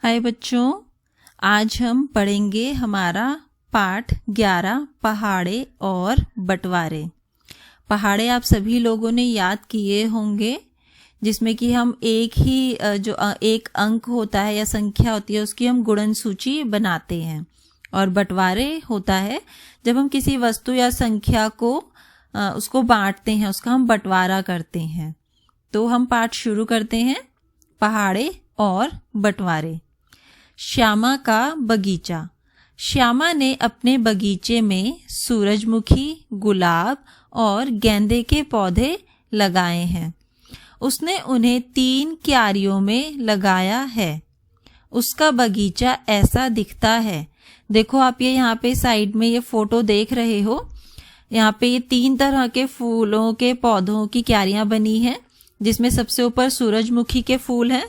हाय बच्चों, आज हम पढ़ेंगे हमारा पाठ 11 पहाड़े और बंटवारे। पहाड़े आप सभी लोगों ने याद किए होंगे, जिसमें कि हम एक अंक होता है या संख्या होती है उसकी हम गुणन सूची बनाते हैं। और बंटवारे होता है जब हम किसी वस्तु या संख्या को उसको बांटते हैं, उसका हम बंटवारा करते हैं। तो हम पाठ शुरू करते हैं। पहाड़े और बंटवारे। श्यामा का बगीचा। श्यामा ने अपने बगीचे में सूरजमुखी, गुलाब और गेंदे के पौधे लगाए हैं। उसने उन्हें 3 क्यारियों में लगाया है। उसका बगीचा ऐसा दिखता है। देखो आप ये यहाँ पे साइड में ये फोटो देख रहे हो। यहाँ पे ये 3 तरह के फूलों के पौधों की क्यारियां बनी हैं, जिसमें सबसे ऊपर सूरजमुखी के फूल हैं,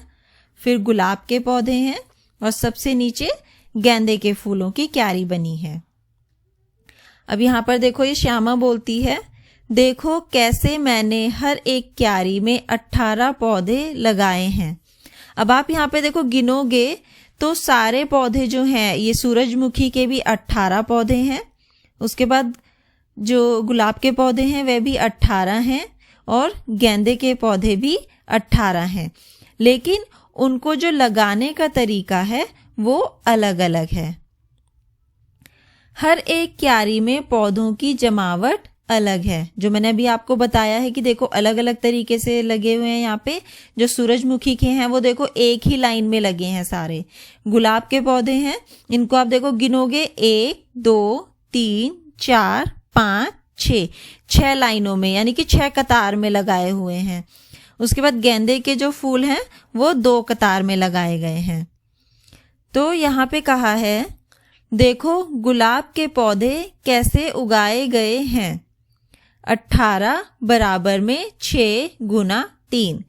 फिर गुलाब के पौधे हैं और सबसे नीचे गेंदे के फूलों की क्यारी बनी है। अब यहाँ पर देखो ये श्यामा बोलती है, देखो कैसे मैंने हर एक क्यारी में 18 पौधे लगाए हैं। अब आप यहाँ पे देखो गिनोगे तो सारे पौधे जो हैं, ये सूरजमुखी के भी 18 पौधे हैं, उसके बाद जो गुलाब के पौधे हैं वह भी 18 हैं और गेंदे के पौधे भी 18 हैं। लेकिन उनको जो लगाने का तरीका है वो अलग अलग है। हर एक क्यारी में पौधों की जमावट अलग है, जो मैंने अभी आपको बताया है कि देखो अलग अलग तरीके से लगे हुए हैं। यहाँ पे जो सूरजमुखी के हैं वो देखो एक ही लाइन में लगे हैं सारे। गुलाब के पौधे हैं, इनको आप देखो गिनोगे 1 2 3 4 5 6 लाइनों में, यानी कि 6 कतार में लगाए हुए हैं। उसके बाद गेंदे के जो फूल हैं वो 2 कतार में लगाए गए हैं। तो यहाँ पे कहा है, देखो गुलाब के पौधे कैसे उगाए गए हैं। 18 बराबर में 6 गुना 3।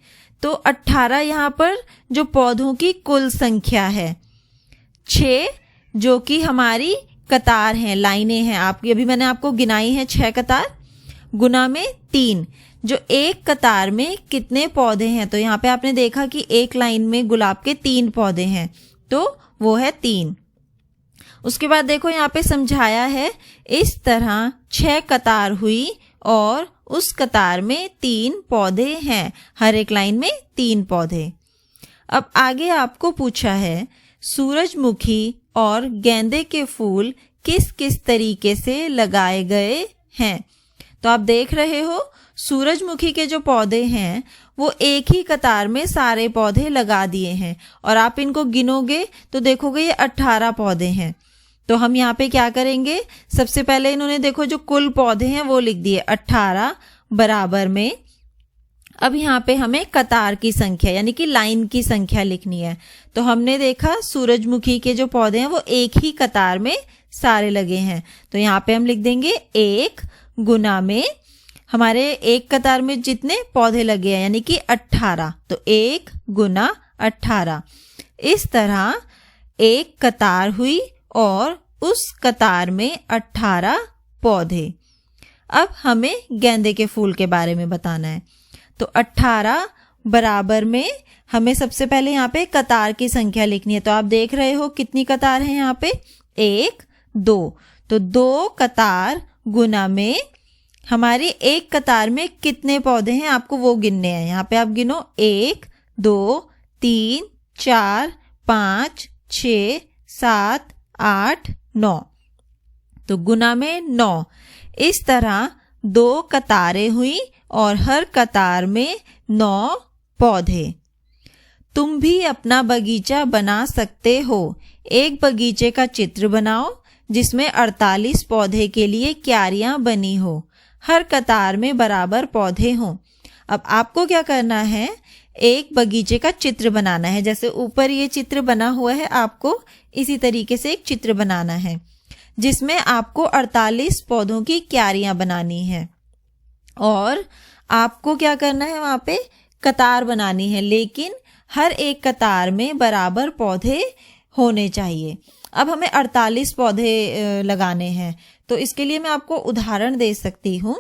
तो 18 यहाँ पर जो पौधों की कुल संख्या है, 6 जो कि हमारी कतार हैं, लाइनें हैं। आपकी अभी मैंने आपको गिनाई है 6 कतार, गुना में 3, जो एक कतार में कितने पौधे हैं। तो यहाँ पे आपने देखा कि एक लाइन में गुलाब के 3 पौधे हैं, तो वो है 3। उसके बाद देखो यहाँ पे समझाया है, इस तरह 6 कतार हुई और उस कतार में 3 पौधे हैं, हर एक लाइन में 3 पौधे। अब आगे आपको पूछा है, सूरजमुखी और गेंदे के फूल किस किस तरीके से लगाए गए हैं। तो आप देख रहे हो सूरजमुखी के जो पौधे हैं वो एक ही कतार में सारे पौधे लगा दिए हैं, और आप इनको गिनोगे तो देखोगे ये 18 पौधे हैं। तो हम यहाँ पे क्या करेंगे, सबसे पहले इन्होंने देखो जो कुल पौधे हैं वो लिख दिए 18 बराबर में। अब यहाँ पे हमें कतार की संख्या यानी कि लाइन की संख्या लिखनी है। तो हमने देखा सूरजमुखी के जो पौधे हैं वो एक ही कतार में सारे लगे हैं, तो यहाँ पे हम लिख देंगे 1 गुना में हमारे एक कतार में जितने पौधे लगे हैं यानी कि 18, तो 1 गुना 18। इस तरह एक कतार हुई और उस कतार में 18 पौधे। अब हमें गेंदे के फूल के बारे में बताना है। तो 18 बराबर में हमें सबसे पहले यहाँ पे कतार की संख्या लिखनी है। तो आप देख रहे हो कितनी कतार है यहाँ पे, 1 2, तो 2 कतार गुना में हमारी एक कतार में कितने पौधे हैं आपको वो गिनने हैं। यहाँ पे आप गिनो 1 2 3 4 5 6 7 8 9, तो गुना में 9। इस तरह 2 कतारें हुई और हर कतार में 9 पौधे। तुम भी अपना बगीचा बना सकते हो। एक बगीचे का चित्र बनाओ जिसमें 48 पौधे के लिए क्यारियां बनी हो, हर कतार में बराबर पौधे हों। अब आपको क्या करना है, एक बगीचे का चित्र बनाना है। जैसे ऊपर ये चित्र बना हुआ है, आपको इसी तरीके से एक चित्र बनाना है जिसमें आपको 48 पौधों की क्यारियां बनानी है। और आपको क्या करना है, वहां पे कतार बनानी है, लेकिन हर एक कतार में बराबर पौधे होने चाहिए। अब हमें 48 पौधे लगाने हैं, तो इसके लिए मैं आपको उदाहरण दे सकती हूँ,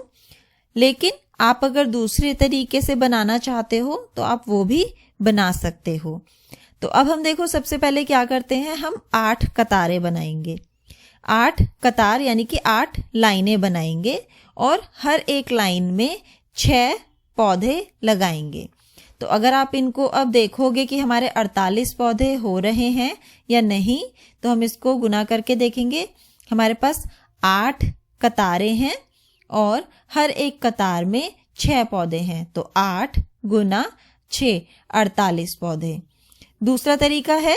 लेकिन आप अगर दूसरे तरीके से बनाना चाहते हो तो आप वो भी बना सकते हो। तो अब हम देखो सबसे पहले क्या करते हैं, हम 8 कतारें बनाएंगे। 8 कतार यानी कि 8 लाइनें बनाएंगे और हर एक लाइन में 6 पौधे लगाएंगे। तो अगर आप इनको अब देखोगे कि हमारे 48 पौधे हो रहे हैं या नहीं, तो हम इसको गुना करके देखेंगे। हमारे पास 8 कतारें हैं और हर एक कतार में 6 पौधे हैं, तो 8 गुना 6 48 पौधे। दूसरा तरीका है,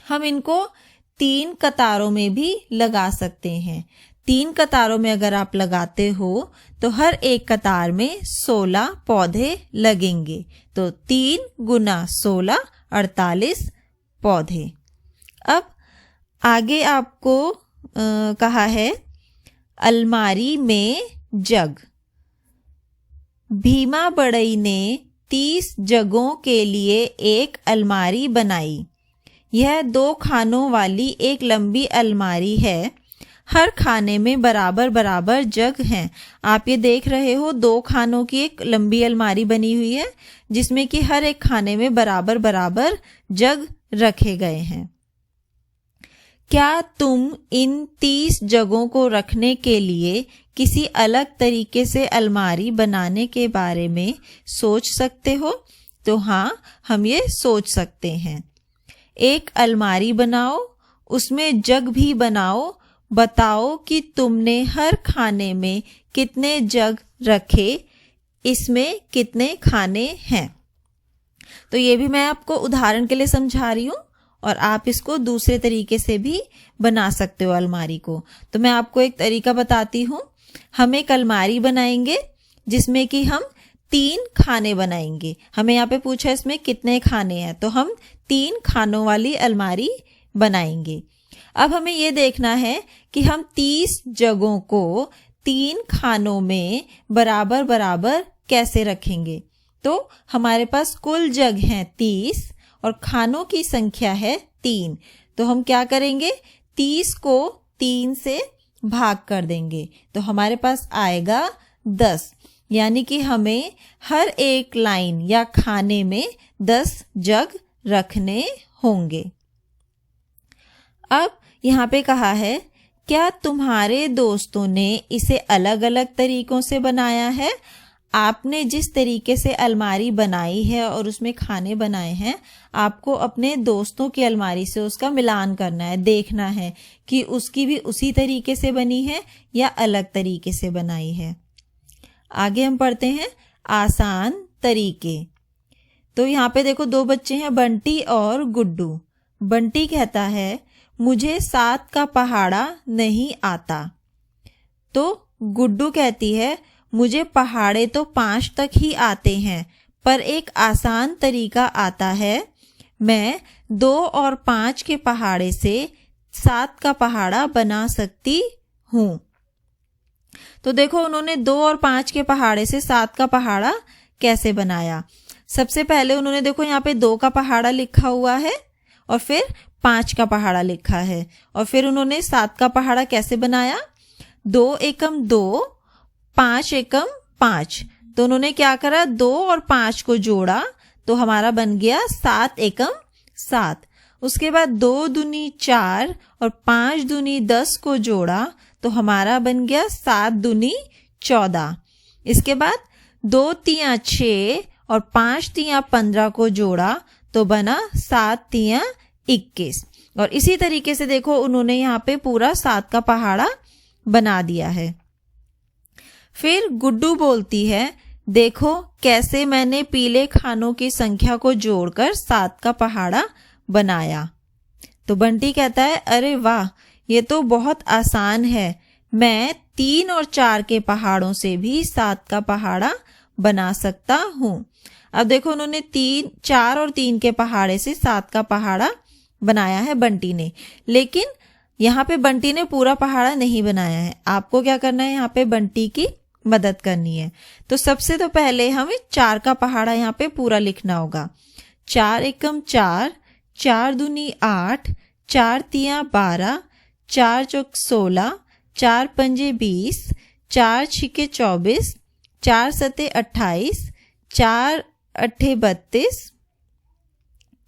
हम इनको 3 कतारों में भी लगा सकते हैं। 3 कतारों में अगर आप लगाते हो तो हर एक कतार में 16 पौधे लगेंगे, तो 3 गुना 16 48 पौधे। अब आगे आपको कहा है अलमारी में जग। भीमा बड़ई ने 30 जगों के लिए एक अलमारी बनाई। यह 2 खानों वाली एक लंबी अलमारी है। हर खाने में बराबर बराबर जग हैं। आप ये देख रहे हो 2 खानों की एक लंबी अलमारी बनी हुई है जिसमें कि हर एक खाने में बराबर बराबर जग रखे गए हैं। क्या तुम इन 30 जगों को रखने के लिए किसी अलग तरीके से अलमारी बनाने के बारे में सोच सकते हो? तो हाँ, हम ये सोच सकते हैं। एक अलमारी बनाओ, उसमें जग भी बनाओ। बताओ कि तुमने हर खाने में कितने जग रखे, इसमें कितने खाने हैं। तो ये भी मैं आपको उदाहरण के लिए समझा रही हूँ और आप इसको दूसरे तरीके से भी बना सकते हो अलमारी को। तो मैं आपको एक तरीका बताती हूँ। हम एक अलमारी बनाएंगे जिसमें कि हम 3 खाने बनाएंगे। हमें यहाँ पे पूछा है इसमें कितने खाने हैं, तो हम 3 खानों वाली अलमारी बनाएंगे। अब हमें ये देखना है कि हम 30 जगहों को 3 खानों में बराबर बराबर कैसे रखेंगे। तो हमारे पास कुल जग हैं 30 और खानों की संख्या है 3। तो हम क्या करेंगे, 30 को 3 से भाग कर देंगे, तो हमारे पास आएगा 10। यानी कि हमें हर एक लाइन या खाने में 10 जग रखने होंगे। अब यहाँ पे कहा है, क्या तुम्हारे दोस्तों ने इसे अलग अलग तरीकों से बनाया है? आपने जिस तरीके से अलमारी बनाई है और उसमें खाने बनाए हैं, आपको अपने दोस्तों की अलमारी से उसका मिलान करना है, देखना है कि उसकी भी उसी तरीके से बनी है या अलग तरीके से बनाई है। आगे हम पढ़ते हैं आसान तरीके। तो यहाँ पे देखो 2 बच्चे हैं, बंटी और गुड्डू। बंटी कहता है, मुझे 7 का पहाड़ा नहीं आता। तो गुड्डू कहती है, मुझे पहाड़े तो 5 तक ही आते हैं, पर एक आसान तरीका आता है। मैं 2 और 5 के पहाड़े से 7 का पहाड़ा बना सकती हूँ। तो देखो उन्होंने 2 और 5 के पहाड़े से 7 का पहाड़ा कैसे बनाया। सबसे पहले उन्होंने देखो यहाँ पे 2 का पहाड़ा लिखा हुआ है और फिर 5 का पहाड़ा लिखा है, और फिर उन्होंने 7 का पहाड़ा कैसे बनाया। 2 एकम 2, 5 एकम 5। तो उन्होंने क्या करा, 2 और 5 को जोड़ा तो हमारा बन गया 7 एकम 7। उसके बाद 2 दूनी 4 और 5 दूनी 10 को जोड़ा तो हमारा बन गया 7 दूनी 14। इसके बाद 2 तियां 6 और 5 तियां 15 को जोड़ा तो बना 7 तियां 21। और इसी तरीके से देखो उन्होंने यहाँ पे पूरा 7 का पहाड़ा बना दिया है। फिर गुड्डू बोलती है, देखो कैसे मैंने पीले खानों की संख्या को जोड़कर 7 का पहाड़ा बनाया। तो बंटी कहता है, अरे वाह, ये तो बहुत आसान है। मैं 3 और 4 के पहाड़ों से भी 7 का पहाड़ा बना सकता हूँ। अब देखो उन्होंने 3, 4 और 3 के पहाड़े से 7 का पहाड़ा बनाया है बंटी ने, लेकिन यहाँ पे बंटी ने पूरा पहाड़ा नहीं बनाया है। आपको क्या करना है, यहाँ पे बंटी की मदद करनी है। तो सबसे तो पहले हमें 4 का पहाड़ा यहाँ पे पूरा लिखना होगा। 4 एकम 4, 4 दूनी 8, 4 तियां 12, 4 चौक 16, 4 पंजे 20, 4 छिके 24, 4 सते 28, 4 अट्ठे 32,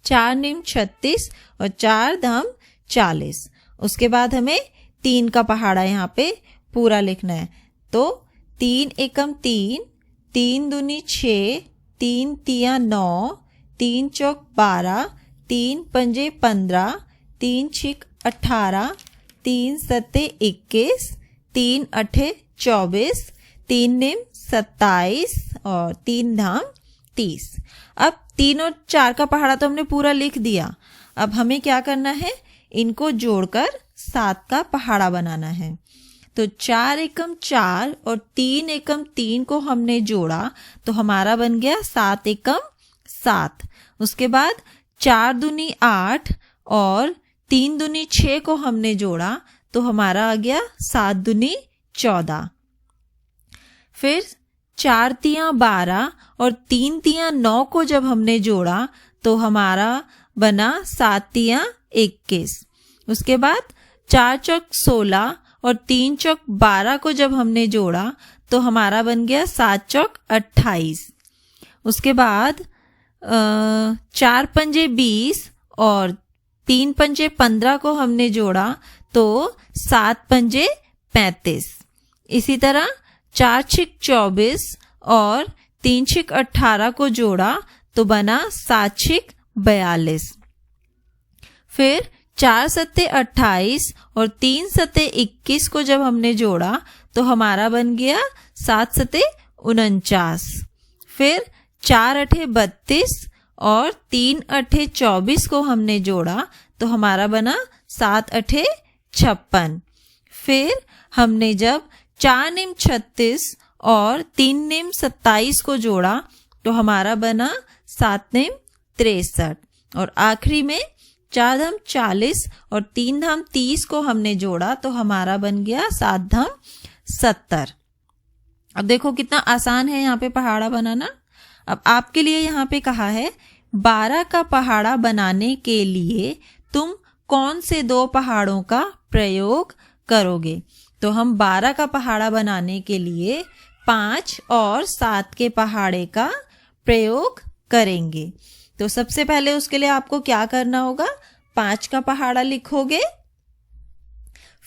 4 निम 36 और 4 धम 40। उसके बाद हमें 3 का पहाड़ा यहाँ पे पूरा लिखना है। तो 3 एकम 3, 3 दूनी 6, 3 तिया 9, 3 चौक 12, 3 पंजे 15, 3 छिक 18, 3 सत्ते 21, 3 अठे 24, 3 निम 27 और 3 धाम 30। अब 3 और 4 का पहाड़ा तो हमने पूरा लिख दिया। अब हमें क्या करना है, इनको जोड़कर 7 का पहाड़ा बनाना है। तो 4 एकम 4 और 3 एकम 3 को हमने जोड़ा तो हमारा बन गया 7 एकम 7। उसके बाद 4 दूनी 8 और 3 दूनी 6 को हमने जोड़ा तो हमारा आ गया 7 दूनी 14। फिर 4 तिया 12 और 3 तिया 9 को जब हमने जोड़ा तो हमारा बना 7 तिया 21। उसके बाद 4 चौक 16 और 3 चौक 12 को जब हमने जोड़ा तो हमारा बन गया 7 चौक 28। उसके बाद 4 पंजे 20 और 3 पंजे 15 को हमने जोड़ा तो 7 पंजे 35। इसी तरह 4 छिक 24 और 3 छिक 18 को जोड़ा तो बना 7 छिक 42। फिर 4 सत्ते 28 और 3 सत्ते 21 को जब हमने जोड़ा तो हमारा बन गया 7 सत्ते 49। फिर 4 अठे 32 और 3 अठे 24 को हमने जोड़ा तो हमारा बना 7 अठे 56। फिर हमने जब 4 निम 36 और 3 निम 27 को जोड़ा तो हमारा बना 7 निम 63। और आखिरी में 4 धम 40 और 3 धम 30 को हमने जोड़ा तो हमारा बन गया 7 धम 70। अब देखो कितना आसान है यहाँ पे पहाड़ा बनाना। अब आपके लिए यहाँ पे कहा है 12 का पहाड़ा बनाने के लिए तुम कौन से 2 पहाड़ों का प्रयोग करोगे। तो हम 12 का पहाड़ा बनाने के लिए 5 और 7 के पहाड़े का प्रयोग करेंगे। तो सबसे पहले उसके लिए आपको क्या करना होगा, 5 का पहाड़ा लिखोगे,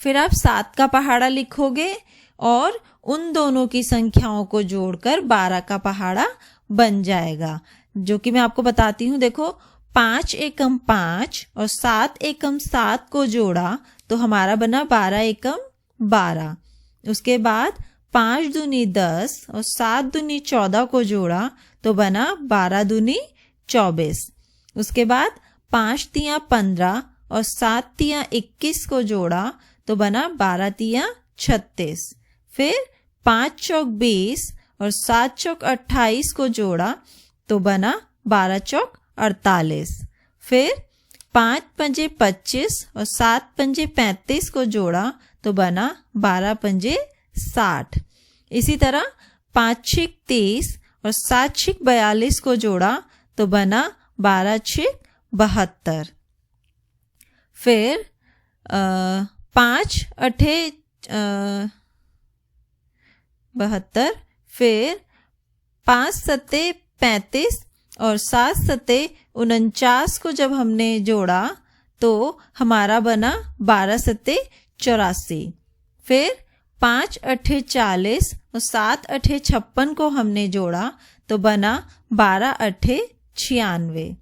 फिर आप 7 का पहाड़ा लिखोगे और उन दोनों की संख्याओं को जोड़कर 12 का पहाड़ा बन जाएगा। जो कि मैं आपको बताती हूँ। देखो 5 एकम 5 और 7 एकम 7 को जोड़ा तो हमारा बना 12 एकम 12। उसके बाद 5 दूनी 10 और 7 दूनी 14 को जोड़ा तो बना 12 दूनी 24। उसके बाद 5 तिया 15 और 7 तिया 21 को जोड़ा तो बना 12 तिया 36। फिर 5 चौक 20 और 7 चौक 28 को जोड़ा तो बना 12 चौक 48। फिर 5 पंजे 25 और 7 पंजे 35 को जोड़ा तो बना 12 पंजे 60। इसी तरह 5 छिक 30 और 7 छिक 42 को जोड़ा तो बना 12 छिक 72। फिर 5 अठे 72। फिर 5 सत्ते 35 और 7 सत्ते 49 को जब हमने जोड़ा तो हमारा बना 12 सत्ते 84। फिर 5 अठे 40 और 7 अठे 56 को हमने जोड़ा तो बना 12 अठे 96।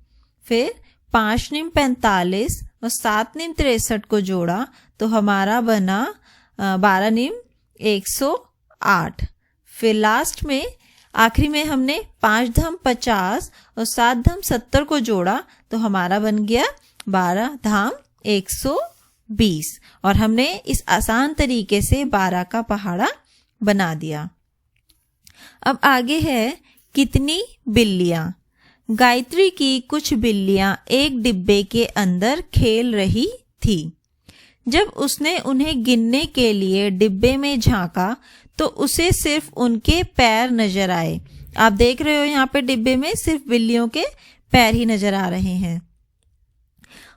फिर 5 निम 45 और 7 निम 63 को जोड़ा तो हमारा बना 12 निम 108। फिर लास्ट में आखिरी में हमने 5 धम 50 और 7 धम 70 को जोड़ा तो हमारा बन गया 12 धाम 120। और हमने इस आसान तरीके से 12 का पहाड़ा बना दिया। अब आगे है कितनी बिल्लियां। गायत्री की कुछ बिल्लियां एक डिब्बे के अंदर खेल रही थी। जब उसने उन्हें गिनने के लिए डिब्बे में झांका तो उसे सिर्फ उनके पैर नजर आए। आप देख रहे हो यहाँ पे डिब्बे में सिर्फ बिल्लियों के पैर ही नजर आ रहे हैं।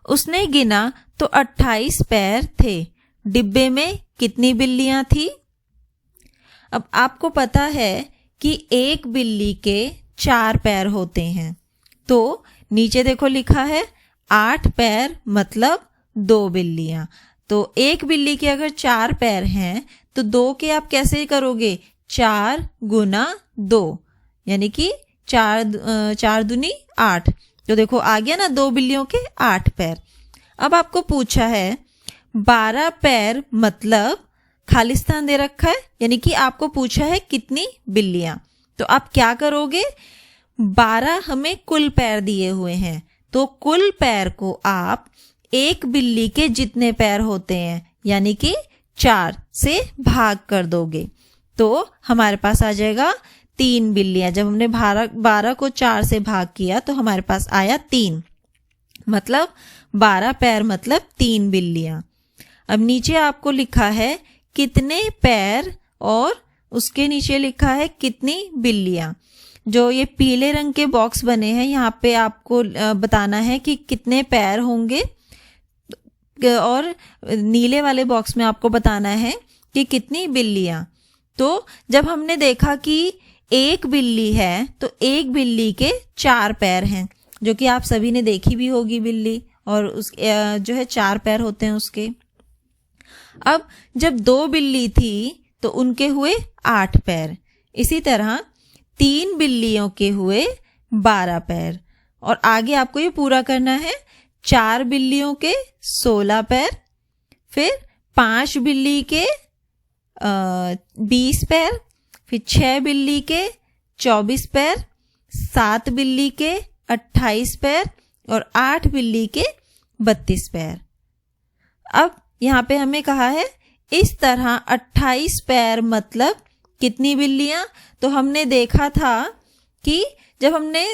उसने गिना तो 28 पैर थे। डिब्बे में कितनी बिल्लियां थी। अब आपको पता है कि एक बिल्ली के 4 पैर होते हैं, तो नीचे देखो लिखा है 8 पैर मतलब 2 बिल्लियां। तो एक बिल्ली के अगर 4 पैर हैं तो 2 के आप कैसे करोगे, 4 गुना 2, यानी कि 4 दूनी 8। तो देखो आ गया ना, 2 बिल्लियों के 8 पैर। अब आपको पूछा है 12 पैर मतलब खालिस्तान दे रखा है, यानी कि आपको पूछा है कितनी बिल्लियां। तो आप क्या करोगे, 12 हमें कुल पैर दिए हुए हैं, तो कुल पैर को आप एक बिल्ली के जितने पैर होते हैं यानी कि 4 से भाग कर दोगे, तो हमारे पास आ जाएगा 3 बिल्लियां। जब हमने 12 को 4 से भाग किया तो हमारे पास आया 3, मतलब 12 पैर मतलब 3 बिल्लियां। अब नीचे आपको लिखा है कितने पैर और उसके नीचे लिखा है कितनी बिल्लियां। जो ये पीले रंग के बॉक्स बने हैं यहाँ पे आपको बताना है कि कितने पैर होंगे, और नीले वाले बॉक्स में आपको बताना है कि कितनी बिल्लियां। तो जब हमने देखा कि एक बिल्ली है तो एक बिल्ली के 4 पैर हैं, जो कि आप सभी ने देखी भी होगी बिल्ली, और उस जो है 4 पैर होते हैं उसके। अब जब 2 बिल्ली थी तो उनके हुए 8 पैर। इसी तरह 3 बिल्लियों के हुए 12 पैर, और आगे आपको ये पूरा करना है। 4 बिल्लियों के 16 पैर, फिर 5 बिल्ली के 20 पैर, फिर 6 बिल्ली के 24 पैर, 7 बिल्ली के 28 पैर और 8 बिल्ली के 32 पैर। अब यहाँ पे हमें कहा है इस तरह 28 पैर मतलब कितनी बिल्लियां। तो हमने देखा था कि जब हमने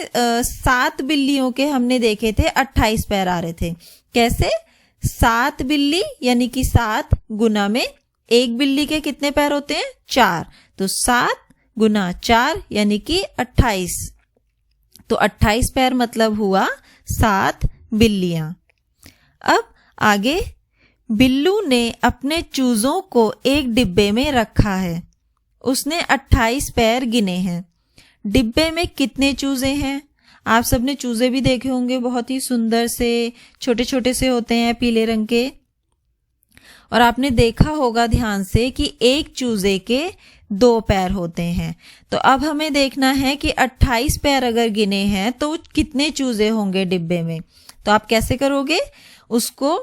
7 बिल्लियों के हमने देखे थे 28 पैर आ रहे थे। कैसे, 7 बिल्ली यानी कि 7 गुना में एक बिल्ली के कितने पैर होते हैं, 4, तो 7 गुना 4 यानी कि 28। तो 28 पैर मतलब हुआ 7 बिल्लियां। अब आगे, बिल्लू ने अपने चूजों को एक डिब्बे में रखा है। उसने 28 पैर गिने हैं। डिब्बे में कितने चूजे हैं। आप सबने चूजे भी देखे होंगे, बहुत ही सुंदर से छोटे छोटे से होते हैं पीले रंग के। और आपने देखा होगा ध्यान से कि एक चूजे के 2 पैर होते हैं। तो अब हमें देखना है कि 28 पैर अगर गिने हैं तो कितने चूजे होंगे डिब्बे में। तो आप कैसे करोगे, उसको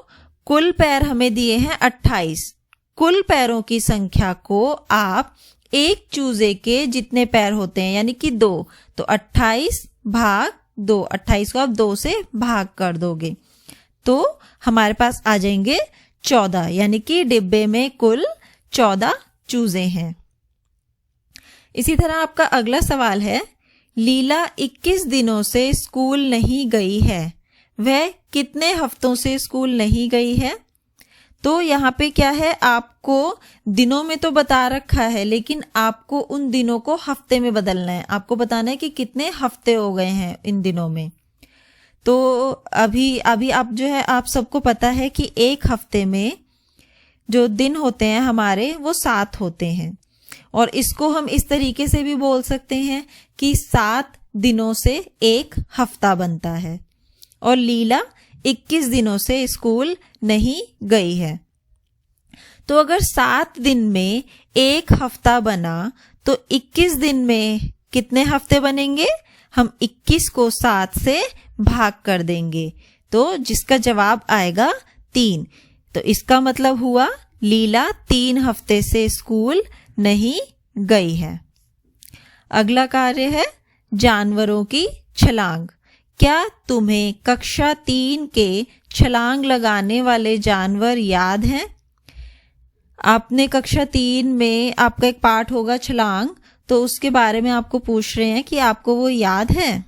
कुल पैर हमें दिए हैं 28, कुल पैरों की संख्या को आप एक चूजे के जितने पैर होते हैं यानी कि 2, तो 28 भाग 2, 28 को आप 2 से भाग कर दोगे तो हमारे पास आ जाएंगे 14, यानी कि डिब्बे में कुल 14 चूजे हैं। इसी तरह आपका अगला सवाल है, लीला 21 दिनों से स्कूल नहीं गई है, वह कितने हफ्तों से स्कूल नहीं गई है। तो यहाँ पे क्या है, आपको दिनों में तो बता रखा है लेकिन आपको उन दिनों को हफ्ते में बदलना है। आपको बताना है कि कितने हफ्ते हो गए हैं इन दिनों में। तो अभी आप जो है, आप सबको पता है कि एक हफ्ते में जो दिन होते हैं हमारे वो 7 होते हैं, और इसको हम इस तरीके से भी बोल सकते हैं कि 7 दिनों से एक हफ्ता बनता है। और लीला 21 दिनों से स्कूल नहीं गई है। तो अगर 7 दिन में एक हफ्ता बना तो 21 दिन में कितने हफ्ते बनेंगे, हम 21 को 7 से भाग कर देंगे तो जिसका जवाब आएगा 3। तो इसका मतलब हुआ लीला 3 हफ्ते से स्कूल नहीं गई है। अगला कार्य है जानवरों की छलांग। क्या तुम्हें कक्षा 3 के छलांग लगाने वाले जानवर याद हैं। आपने कक्षा 3 में आपका एक पाठ होगा छलांग, तो उसके बारे में आपको पूछ रहे हैं कि आपको वो याद है।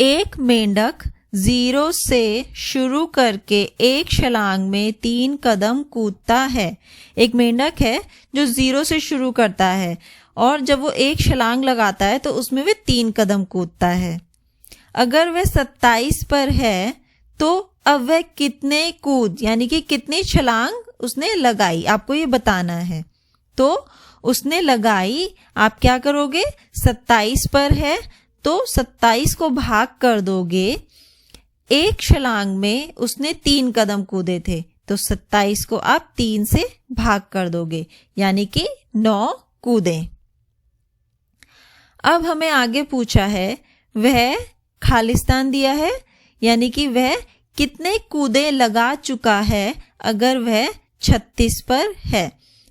एक मेंढक 0 से शुरू करके एक छलांग में 3 कदम कूदता है। एक मेंढक है जो 0 से शुरू करता है और जब वो एक छलांग लगाता है तो उसमें वे 3 कदम कूदता है। अगर वह 27 पर है तो अब वह कितने कूद यानी कि कितनी छलांग उसने लगाई, आपको ये बताना है। तो उसने लगाई, आप क्या करोगे, 27 पर है तो 27 को भाग कर दोगे, एक छलांग में उसने 3 कदम कूदे थे, तो 27 को आप 3 से भाग कर दोगे, यानी कि 9 कूदे। अब हमें आगे पूछा है वह खालिस्तान दिया है, यानी कि वह कितने कूदे लगा चुका है अगर वह 36 पर है।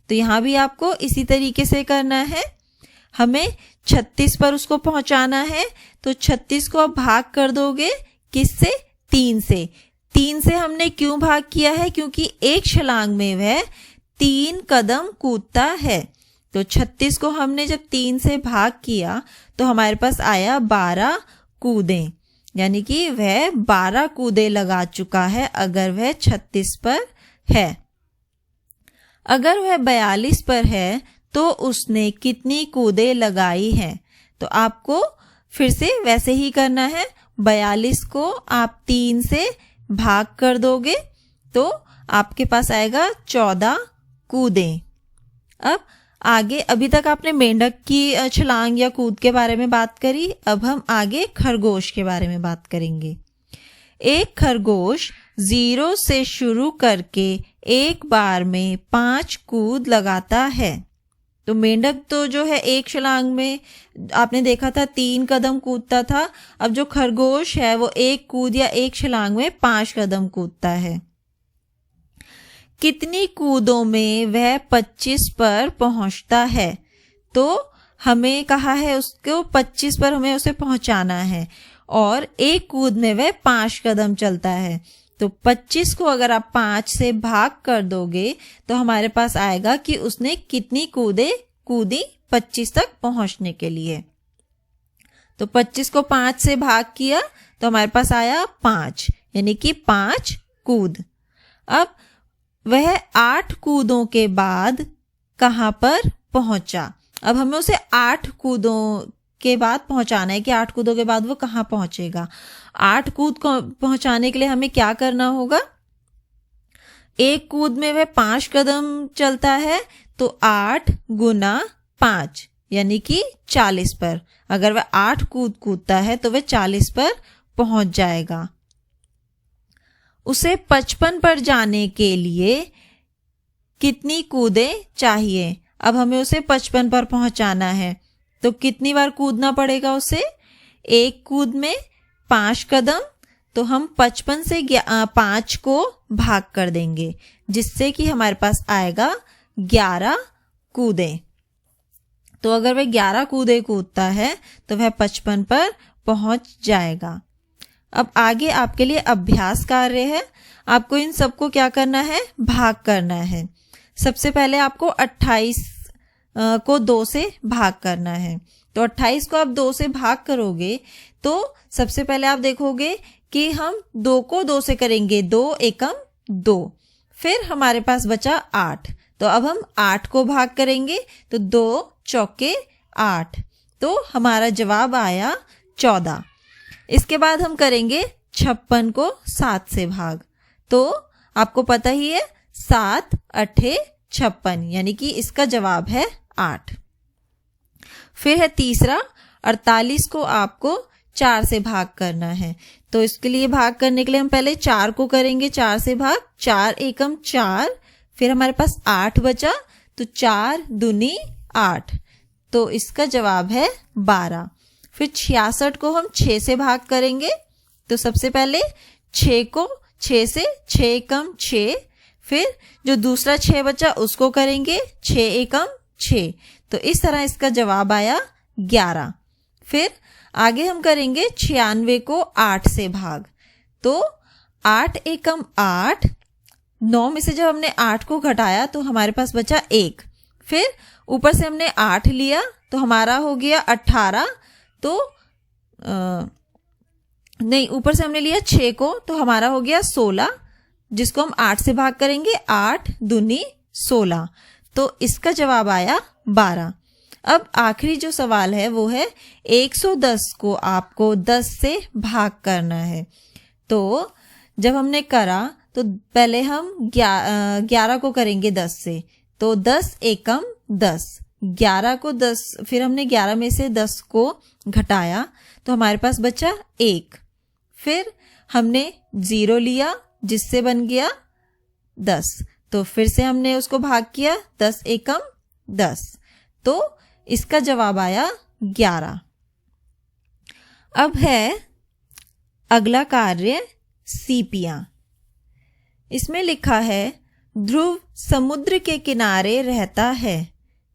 तो यहां भी आपको इसी तरीके से करना है, हमें 36 पर उसको पहुंचाना है। तो 36 को आप भाग कर दोगे किससे? 3 से। 3 से हमने क्यों भाग किया है? क्योंकि एक छलांग में वह 3 कदम कूदता है। तो 36 को हमने जब 3 से भाग किया तो हमारे पास आया 12 कूदे, यानी कि वह 12 कूदे लगा चुका है अगर वह 36 पर है। अगर वह 42 पर है तो उसने कितनी कूदे लगाई हैं? तो आपको फिर से वैसे ही करना है, 42 को आप 3 से भाग कर दोगे तो आपके पास आएगा 14 कूदे। अब आगे, अभी तक आपने मेंढक की छलांग या कूद के बारे में बात करी, अब हम आगे खरगोश के बारे में बात करेंगे। एक खरगोश 0 से शुरू करके एक बार में 5 कूद लगाता है। तो मेंढक तो जो है एक छलांग में आपने देखा था 3 कदम कूदता था, अब जो खरगोश है वो एक कूद या एक छलांग में 5 कदम कूदता है। कितनी कूदों में वह 25 पर पहुंचता है? तो हमें कहा है उसको 25 पर हमें उसे पहुंचाना है और एक कूद में वह 5 कदम चलता है। तो 25 को अगर आप 5 से भाग कर दोगे तो हमारे पास आएगा कि उसने कितनी कूदी 25 तक पहुंचने के लिए। तो 25 को 5 से भाग किया तो हमारे पास आया 5, यानी कि 5 कूद। अब वह 8 कूदों के बाद कहां पर पहुंचा? अब हमें उसे 8 कूदों के बाद पहुंचाना है कि 8 कूदों के बाद वो कहां पहुंचेगा। 8 कूद को पहुंचाने के लिए हमें क्या करना होगा? एक कूद में वह 5 कदम चलता है तो 8 गुना 5 यानी कि 40 पर। अगर वह 8 कूद कूदता है तो वह 40 पर पहुंच जाएगा। उसे 55 पर जाने के लिए कितनी कूदे चाहिए? अब हमें उसे 55 पर पहुंचाना है तो कितनी बार कूदना पड़ेगा उसे? एक कूद में 5 कदम, तो हम 55 से 5 को भाग कर देंगे जिससे कि हमारे पास आएगा 11 कूदे। तो अगर वह 11 कूदे कूदता है तो वह 55 पर पहुंच जाएगा। अब आगे आपके लिए अभ्यास कार्य है, आपको इन सबको क्या करना है? भाग करना है। सबसे पहले आपको 28 को 2 से भाग करना है। तो 28 को आप 2 से भाग करोगे तो सबसे पहले आप देखोगे कि हम 2 को 2 से करेंगे, 2 एकम 2, फिर हमारे पास बचा 8। तो अब हम 8 को भाग करेंगे तो 2 चौके 8, तो हमारा जवाब आया 14। इसके बाद हम करेंगे 56 को 7 से भाग, तो आपको पता ही है 7 8 56, यानी कि इसका जवाब है 8। फिर है तीसरा, 48 को आपको 4 से भाग करना है। तो इसके लिए भाग करने के लिए हम पहले 4 को करेंगे, 4 से भाग, 4 एकम 4, फिर हमारे पास 8 बचा तो 4 दूनी 8, तो इसका जवाब है 12। फिर 66 को हम 6 से भाग करेंगे, तो सबसे पहले 6 को 6 से, 6 एकम 6, फिर जो दूसरा 6 बचा उसको करेंगे 6 एकम 6, तो इस तरह इसका जवाब आया 11। फिर आगे हम करेंगे 96 को 8 से भाग, तो 8 एकम 8, 9 में से जब हमने 8 को घटाया तो हमारे पास बचा 1, फिर ऊपर से हमने 8 लिया तो हमारा हो गया 18, तो नहीं, ऊपर से हमने लिया 6 को तो हमारा हो गया 16, जिसको हम 8 से भाग करेंगे, 8 दूनी 16, तो इसका जवाब आया 12। अब आखिरी जो सवाल है वो है 110 को आपको 10 से भाग करना है। तो जब हमने करा तो पहले हम 11 को करेंगे 10 से, तो 10 एकम 10, 11 को 10, फिर हमने 11 में से 10 को घटाया तो हमारे पास बचा 1। फिर हमने 0 लिया जिससे बन गया 10, तो फिर से हमने उसको भाग किया, 10 एकम 10, तो इसका जवाब आया 11। अब है अगला कार्य सीपियां। इसमें लिखा है ध्रुव समुद्र के किनारे रहता है।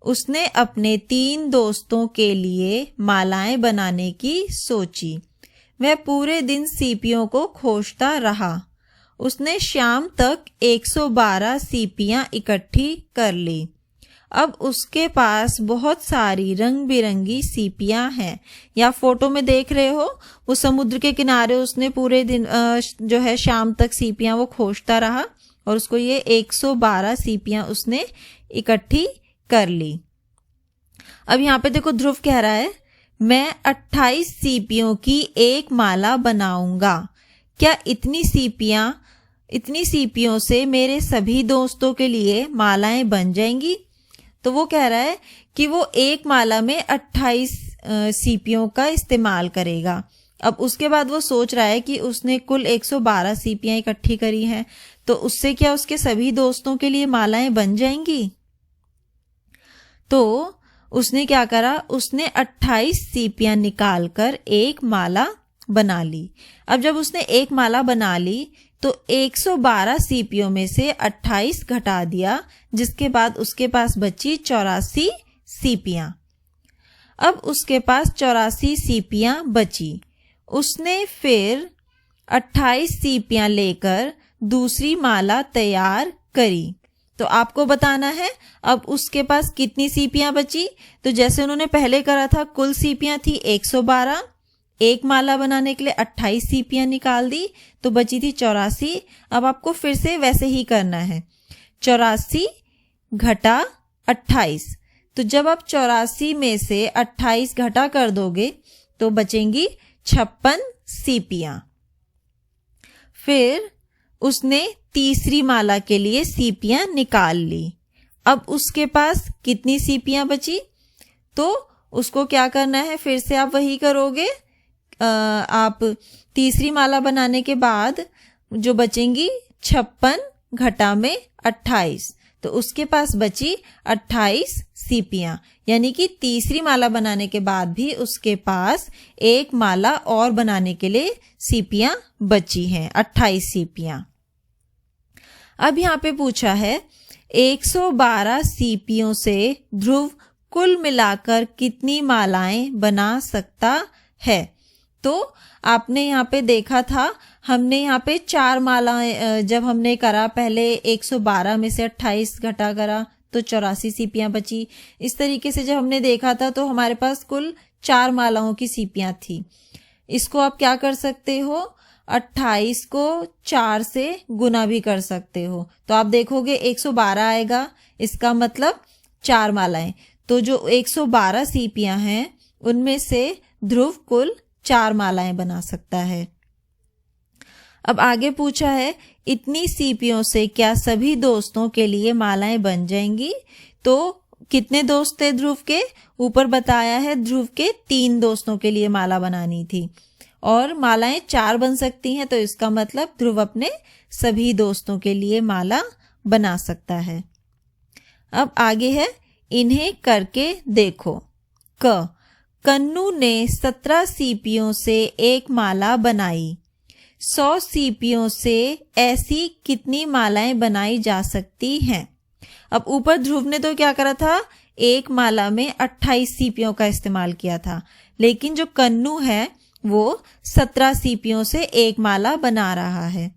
उसने अपने 3 दोस्तों के लिए मालाएं बनाने की सोची। वह पूरे दिन सीपियों को खोजता रहा। उसने शाम तक 112 सीपियां इकट्ठी कर ली। अब उसके पास बहुत सारी रंग बिरंगी सीपियां हैं। या फोटो में देख रहे हो, वो समुद्र के किनारे उसने पूरे दिन जो है शाम तक सीपियां वो खोजता रहा और उसको ये 112 सीपियां उसने इकट्ठी कर ली। अब यहाँ पे देखो ध्रुव कह रहा है मैं 28 सीपियों की एक माला बनाऊंगा। क्या इतनी सीपियों से मेरे सभी दोस्तों के लिए मालाएं बन जाएंगी? तो वो कह रहा है कि वो एक माला में 28 सीपियों का इस्तेमाल करेगा। अब उसके बाद वो सोच रहा है कि उसने कुल 112 सीपियां इकट्ठी करी हैं, तो उससे क्या उसके सभी दोस्तों के लिए मालाएं बन जाएंगी? तो उसने क्या करा, उसने 28 सीपियां निकालकर एक माला बना ली। अब जब उसने एक माला बना ली तो 112 सीपियों में से 28 घटा दिया, जिसके बाद उसके पास बची 84 सीपियां। अब उसके पास 84 सीपियां बची। उसने फिर 28 सीपियां लेकर दूसरी माला तैयार करी। तो आपको बताना है अब उसके पास कितनी सीपियां बची। तो जैसे उन्होंने पहले करा था, कुल सीपियां थी 112, एक माला बनाने के लिए 28 सीपियां निकाल दी तो बची थी 84। अब आपको फिर से वैसे ही करना है, 84 घटा 28। तो जब आप 84 में से 28 घटा कर दोगे तो बचेंगी 56 सीपियां। फिर उसने तीसरी माला के लिए सीपियां निकाल ली। अब उसके पास कितनी सीपियां बची? तो उसको क्या करना है, फिर से आप वही करोगे। आप तीसरी माला बनाने के बाद जो बचेंगी 56 घटा में 28, तो उसके पास बची 28 सीपियां। यानी कि तीसरी माला बनाने के बाद भी उसके पास एक माला और बनाने के लिए सीपियां बची हैं, 28 सीपियां। अब यहाँ पे पूछा है 112 सीपियों से ध्रुव कुल मिलाकर कितनी मालाएं बना सकता है? तो आपने यहाँ पे देखा था, हमने यहाँ पे 4 मालाएं जब हमने करा, पहले 112 में से 28 घटा करा तो 84 सीपियां बची। इस तरीके से जब हमने देखा था तो हमारे पास कुल 4 मालाओं की सीपियां थी। इसको आप क्या कर सकते हो, 28 को 4 से गुना भी कर सकते हो। तो आप देखोगे 112 आएगा, इसका मतलब 4 मालाएं। तो जो 112 सीपियां हैं उनमें से ध्रुव कुल 4 मालाएं बना सकता है। अब आगे पूछा है इतनी सीपियों से क्या सभी दोस्तों के लिए मालाएं बन जाएंगी? तो कितने दोस्त थे ध्रुव के? ऊपर बताया है ध्रुव के 3 दोस्तों के लिए माला बनानी थी और मालाएं 4 बन सकती हैं, तो इसका मतलब ध्रुव अपने सभी दोस्तों के लिए माला बना सकता है। अब आगे है इन्हें करके देखो। कन्नू ने 17 सीपियों से एक माला बनाई। 100 सीपियों से ऐसी कितनी मालाएं बनाई जा सकती हैं? अब ऊपर ध्रुव ने तो क्या करा था, एक माला में 28 सीपियों का इस्तेमाल किया था, लेकिन जो कन्नू है वो 17 सीपियों से एक माला बना रहा है।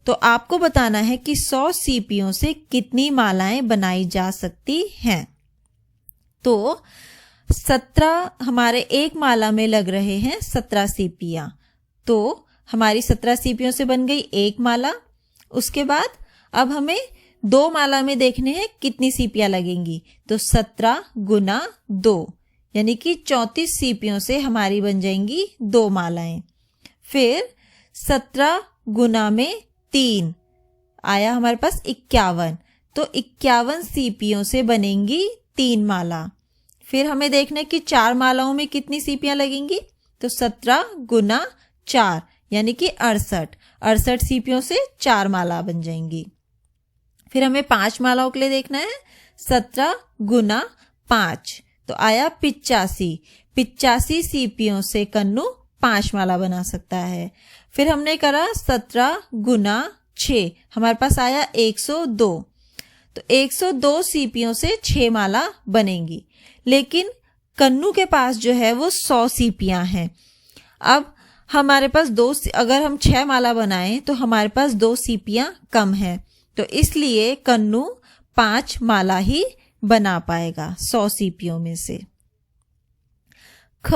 तो आपको बताना है कि 100 सीपियों से कितनी मालाएं बनाई जा सकती हैं। तो 17 हमारे एक माला में लग रहे हैं 17 सीपियां, तो हमारी 17 सीपियों से बन गई एक माला। उसके बाद अब हमें 2 माला में देखने हैं कितनी सीपियां लगेंगी, तो 17 गुना 2 यानी कि 34 सीपियों से हमारी बन जाएंगी 2 मालाएं। फिर 17 गुना में 3 आया हमारे पास 51, तो 51 सीपियों से बनेंगी 3 माला। फिर हमें देखना है कि 4 मालाओं में कितनी सीपियां लगेंगी, तो 17 गुना 4 यानी कि 68 सीपियों से 4 माला बन जाएंगी। फिर हमें 5 मालाओं के लिए देखना है, 17 गुना 5 तो आया 85 सीपियों से कन्नू 5 माला बना सकता है। फिर हमने करा 17 गुना 6, हमारे पास आया 102, तो 102 सीपियों से 6 माला बनेंगी। लेकिन कन्नू के पास जो है वो 100 सीपियां हैं। अब हमारे पास अगर हम 6 माला बनाएं तो हमारे पास 2 सीपियां कम हैं, तो इसलिए कन्नू 5 माला ही बना पाएगा 100 सीपियों में से। ख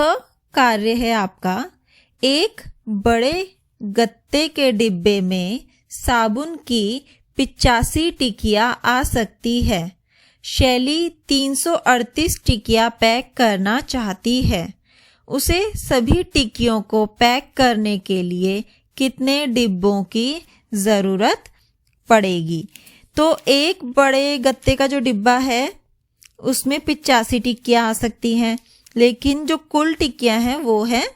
कार्य है आपका, एक बड़े गत्ते के डिब्बे में साबुन की 85 टिकिया आ सकती है। शैली 338 टिकिया पैक करना चाहती है। उसे सभी टिकियों को पैक करने के लिए कितने डिब्बों की जरूरत पड़ेगी। तो एक बड़े गत्ते का जो डिब्बा है उसमें 85 टिक्कियां आ सकती हैं, लेकिन जो कुल टिक्कियां हैं वो है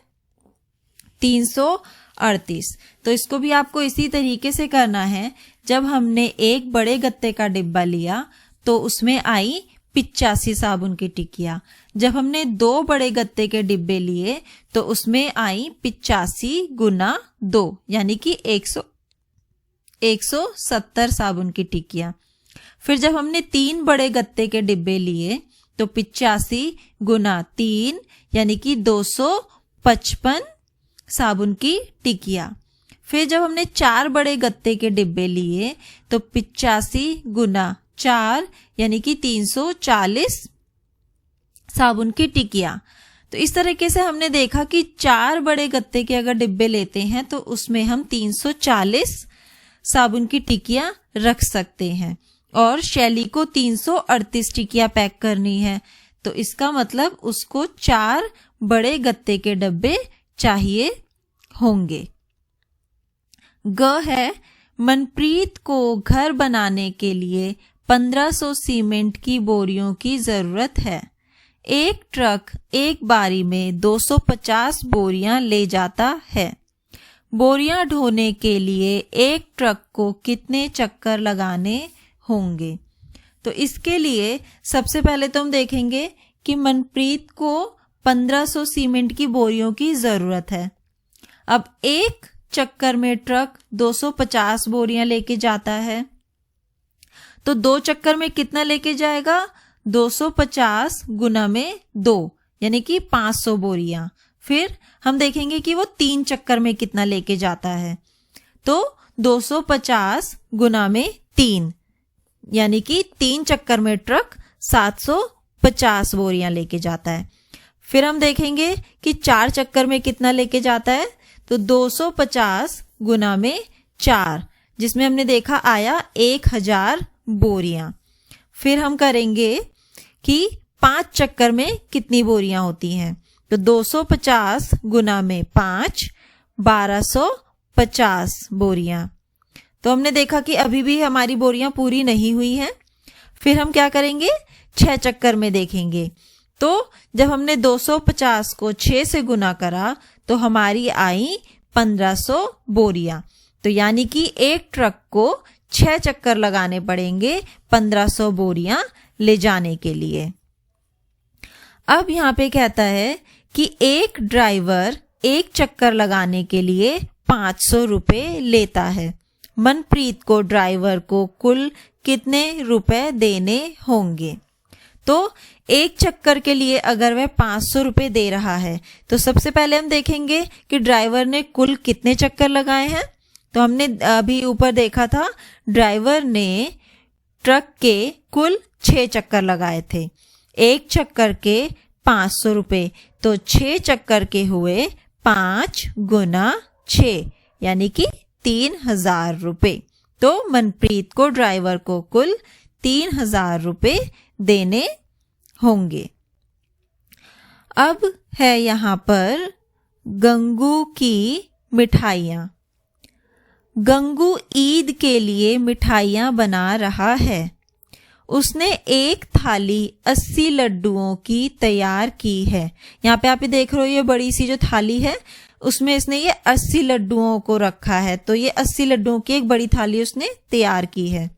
338। तो इसको भी आपको इसी तरीके से करना है। जब हमने एक बड़े गत्ते का डिब्बा लिया तो उसमें आई 85 साबुन की टिक्कियां। जब हमने 2 बड़े गत्ते के डिब्बे लिए तो उसमें आई 85 गुना 2 यानी कि 170 साबुन की टिक्कियां। फिर जब हमने 3 बड़े गत्ते के डिब्बे लिए तो 85 गुना 3 यानी कि 255 साबुन की टिक्कियां। फिर जब हमने 4 बड़े गत्ते के डिब्बे लिए तो 85 गुना 4 यानी कि 340 साबुन की टिक्कियां। तो इस तरीके से हमने देखा कि 4 बड़े गत्ते के अगर डिब्बे लेते हैं तो उसमें हम 340 साबुन की टिक्कियां रख सकते हैं, और शैली को 338 टिक्कियां पैक करनी है, तो इसका मतलब उसको 4 बड़े गत्ते के डब्बे चाहिए होंगे। ग है, मनप्रीत को घर बनाने के लिए 1500 सीमेंट की बोरियों की जरूरत है। एक ट्रक एक बारी में 250 बोरियां ले जाता है। बोरियां ढोने के लिए एक ट्रक को कितने चक्कर लगाने होंगे। तो इसके लिए सबसे पहले तो हम देखेंगे कि मनप्रीत को 1500 सीमेंट की बोरियों की जरूरत है। अब एक चक्कर में ट्रक 250 बोरियां लेके जाता है, तो 2 चक्कर में कितना लेके जाएगा, 250 गुना में 2 यानी कि 500 बोरियां। फिर हम देखेंगे कि वो 3 चक्कर में कितना लेके जाता है, तो 250 गुना में 3 यानी कि 3 चक्कर में ट्रक 750 बोरियां लेके जाता है। फिर हम देखेंगे कि 4 चक्कर में कितना लेके जाता है, तो 250 गुना में 4 जिसमें हमने देखा आया 1000 बोरियां। फिर हम करेंगे कि 5 चक्कर में कितनी बोरियां होती हैं, तो 250 गुना में 5 1250 बोरियां। तो हमने देखा कि अभी भी हमारी बोरियां पूरी नहीं हुई हैं। फिर हम क्या करेंगे, 6 चक्कर में देखेंगे। तो जब हमने 250 को 6 से गुना करा तो हमारी आई 1500 बोरियां। तो यानी कि एक ट्रक को 6 चक्कर लगाने पड़ेंगे 1500 बोरियां ले जाने के लिए। अब यहाँ पे कहता है कि एक ड्राइवर एक चक्कर लगाने के लिए 500 रुपए लेता है। मनप्रीत को ड्राइवर को कुल कितने रुपए देने होंगे। तो एक चक्कर के लिए अगर वह 500 रुपए दे रहा है तो सबसे पहले हम देखेंगे कि ड्राइवर ने कुल कितने चक्कर लगाए हैं। तो हमने अभी ऊपर देखा था ड्राइवर ने ट्रक के कुल 6 चक्कर लगाए थे। एक चक्कर के 500 रुपए, तो 6 चक्कर के हुए 5 गुना 6 यानी कि 3000 रुपए। तो मनप्रीत को ड्राइवर को कुल 3000 रुपए देने होंगे। अब है यहाँ पर गंगू की मिठाइयाँ। गंगू ईद के लिए मिठाइयाँ बना रहा है। उसने एक थाली 80 लड्डुओं की तैयार की है। यहाँ पे आप ये देख रहे हो, ये बड़ी सी जो थाली है उसमें इसने ये 80 लड्डुओं को रखा है, तो ये 80 लड्डुओं की एक बड़ी थाली उसने तैयार की है।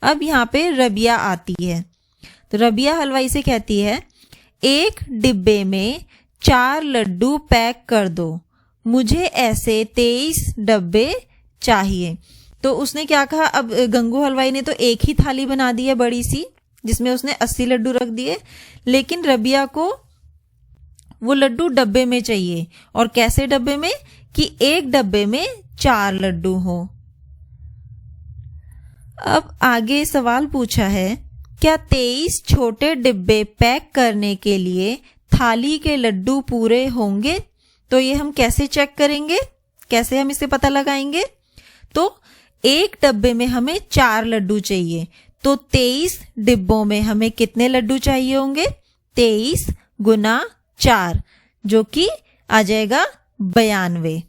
अब यहाँ पे रबिया आती है, तो रबिया हलवाई से कहती है, एक डिब्बे में 4 लड्डू पैक कर दो, मुझे ऐसे 23 डब्बे चाहिए। तो उसने क्या कहा, अब गंगू हलवाई ने तो एक ही थाली बना दी है बड़ी सी, जिसमें उसने 80 लड्डू रख दिए, लेकिन रबिया को वो लड्डू डब्बे में चाहिए। और कैसे डब्बे में, कि एक डब्बे में 4 लड्डू हो। अब आगे सवाल पूछा है, क्या 23 छोटे डिब्बे पैक करने के लिए थाली के लड्डू पूरे होंगे? तो ये हम कैसे चेक करेंगे, कैसे हम इसे पता लगाएंगे? तो एक डब्बे में हमें 4 लड्डू चाहिए, तो 23 डिब्बों में हमें कितने लड्डू चाहिए होंगे? 23 गुना 4, जो कि आ जाएगा 92।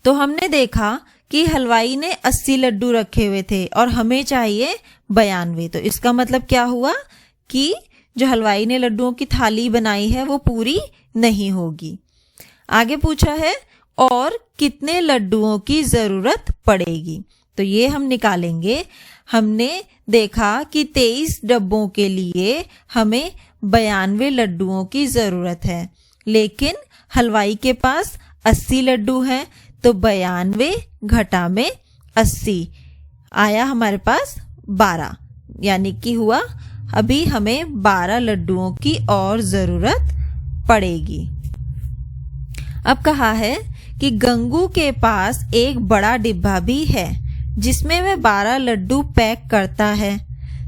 तो हमने देखा कि हलवाई ने 80 लड्डू रखे हुए थे और हमें चाहिए 92। तो इसका मतलब क्या हुआ कि जो हलवाई ने लड्डुओं की थाली बनाई है वो पूरी नहीं होगी। आगे पूछा है, और कितने लड्डुओं की जरूरत पड़ेगी? तो ये हम निकालेंगे। हमने देखा कि 23 डब्बों के लिए हमें 92 लड्डुओं की जरूरत है, लेकिन हलवाई के पास 80 लड्डू हैं, तो 92 घटा में 80 आया हमारे पास 12, यानी कि हुआ अभी हमें 12 लड्डुओं की और जरूरत पड़ेगी। अब कहा है कि गंगू के पास एक बड़ा डिब्बा भी है जिसमें वह 12 लड्डू पैक करता है।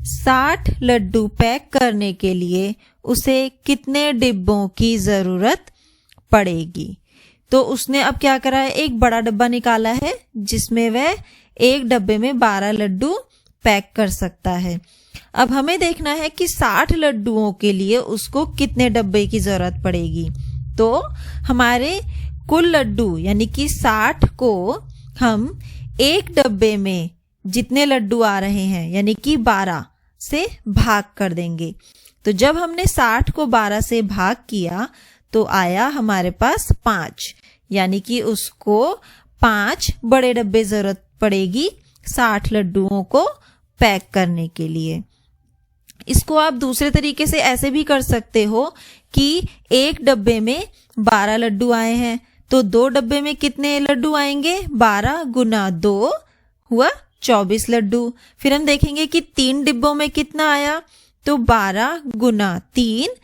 60 लड्डू पैक करने के लिए उसे कितने डिब्बों की जरूरत पड़ेगी? तो उसने अब क्या करा है, एक बड़ा डब्बा निकाला है जिसमें वह एक डब्बे में 12 लड्डू पैक कर सकता है। अब हमें देखना है कि 60 लड्डुओं के लिए उसको कितने डब्बे की जरूरत पड़ेगी। तो हमारे कुल लड्डू यानी कि 60 को हम एक डब्बे में जितने लड्डू आ रहे हैं यानी कि 12 से भाग कर देंगे। तो जब हमने 60 को 12 से भाग किया तो आया हमारे पास 5, यानी कि उसको 5 बड़े डब्बे जरूरत पड़ेगी 60 लड्डुओं को पैक करने के लिए। इसको आप दूसरे तरीके से ऐसे भी कर सकते हो कि एक डब्बे में 12 लड्डू आए हैं, तो 2 डब्बे में कितने लड्डू आएंगे? 12 गुना 2 हुआ 24 लड्डू। फिर हम देखेंगे कि 3 डिब्बों में कितना आया, तो 12 गुना 3,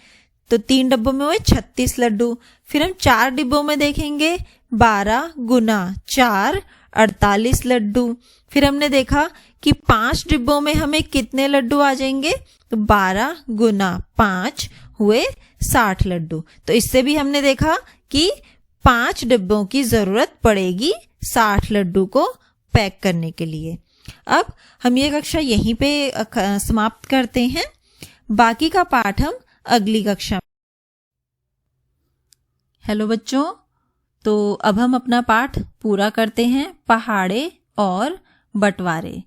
तो 3 डिब्बों में हुए 36 लड्डू। फिर हम 4 डिब्बों में देखेंगे, 12 गुना 4 48 लड्डू। फिर हमने देखा कि 5 डिब्बों में हमें कितने लड्डू आ जाएंगे, तो 12 गुना 5 हुए 60 लड्डू। तो इससे भी हमने देखा कि 5 डिब्बों की जरूरत पड़ेगी 60 लड्डू को पैक करने के लिए। अब हम ये कक्षा यहीं पे समाप्त करते हैं। बाकी का पाठ हम अगली कक्षा। हेलो बच्चों, तो अब हम अपना पाठ पूरा करते हैं, पहाड़े और बंटवारे।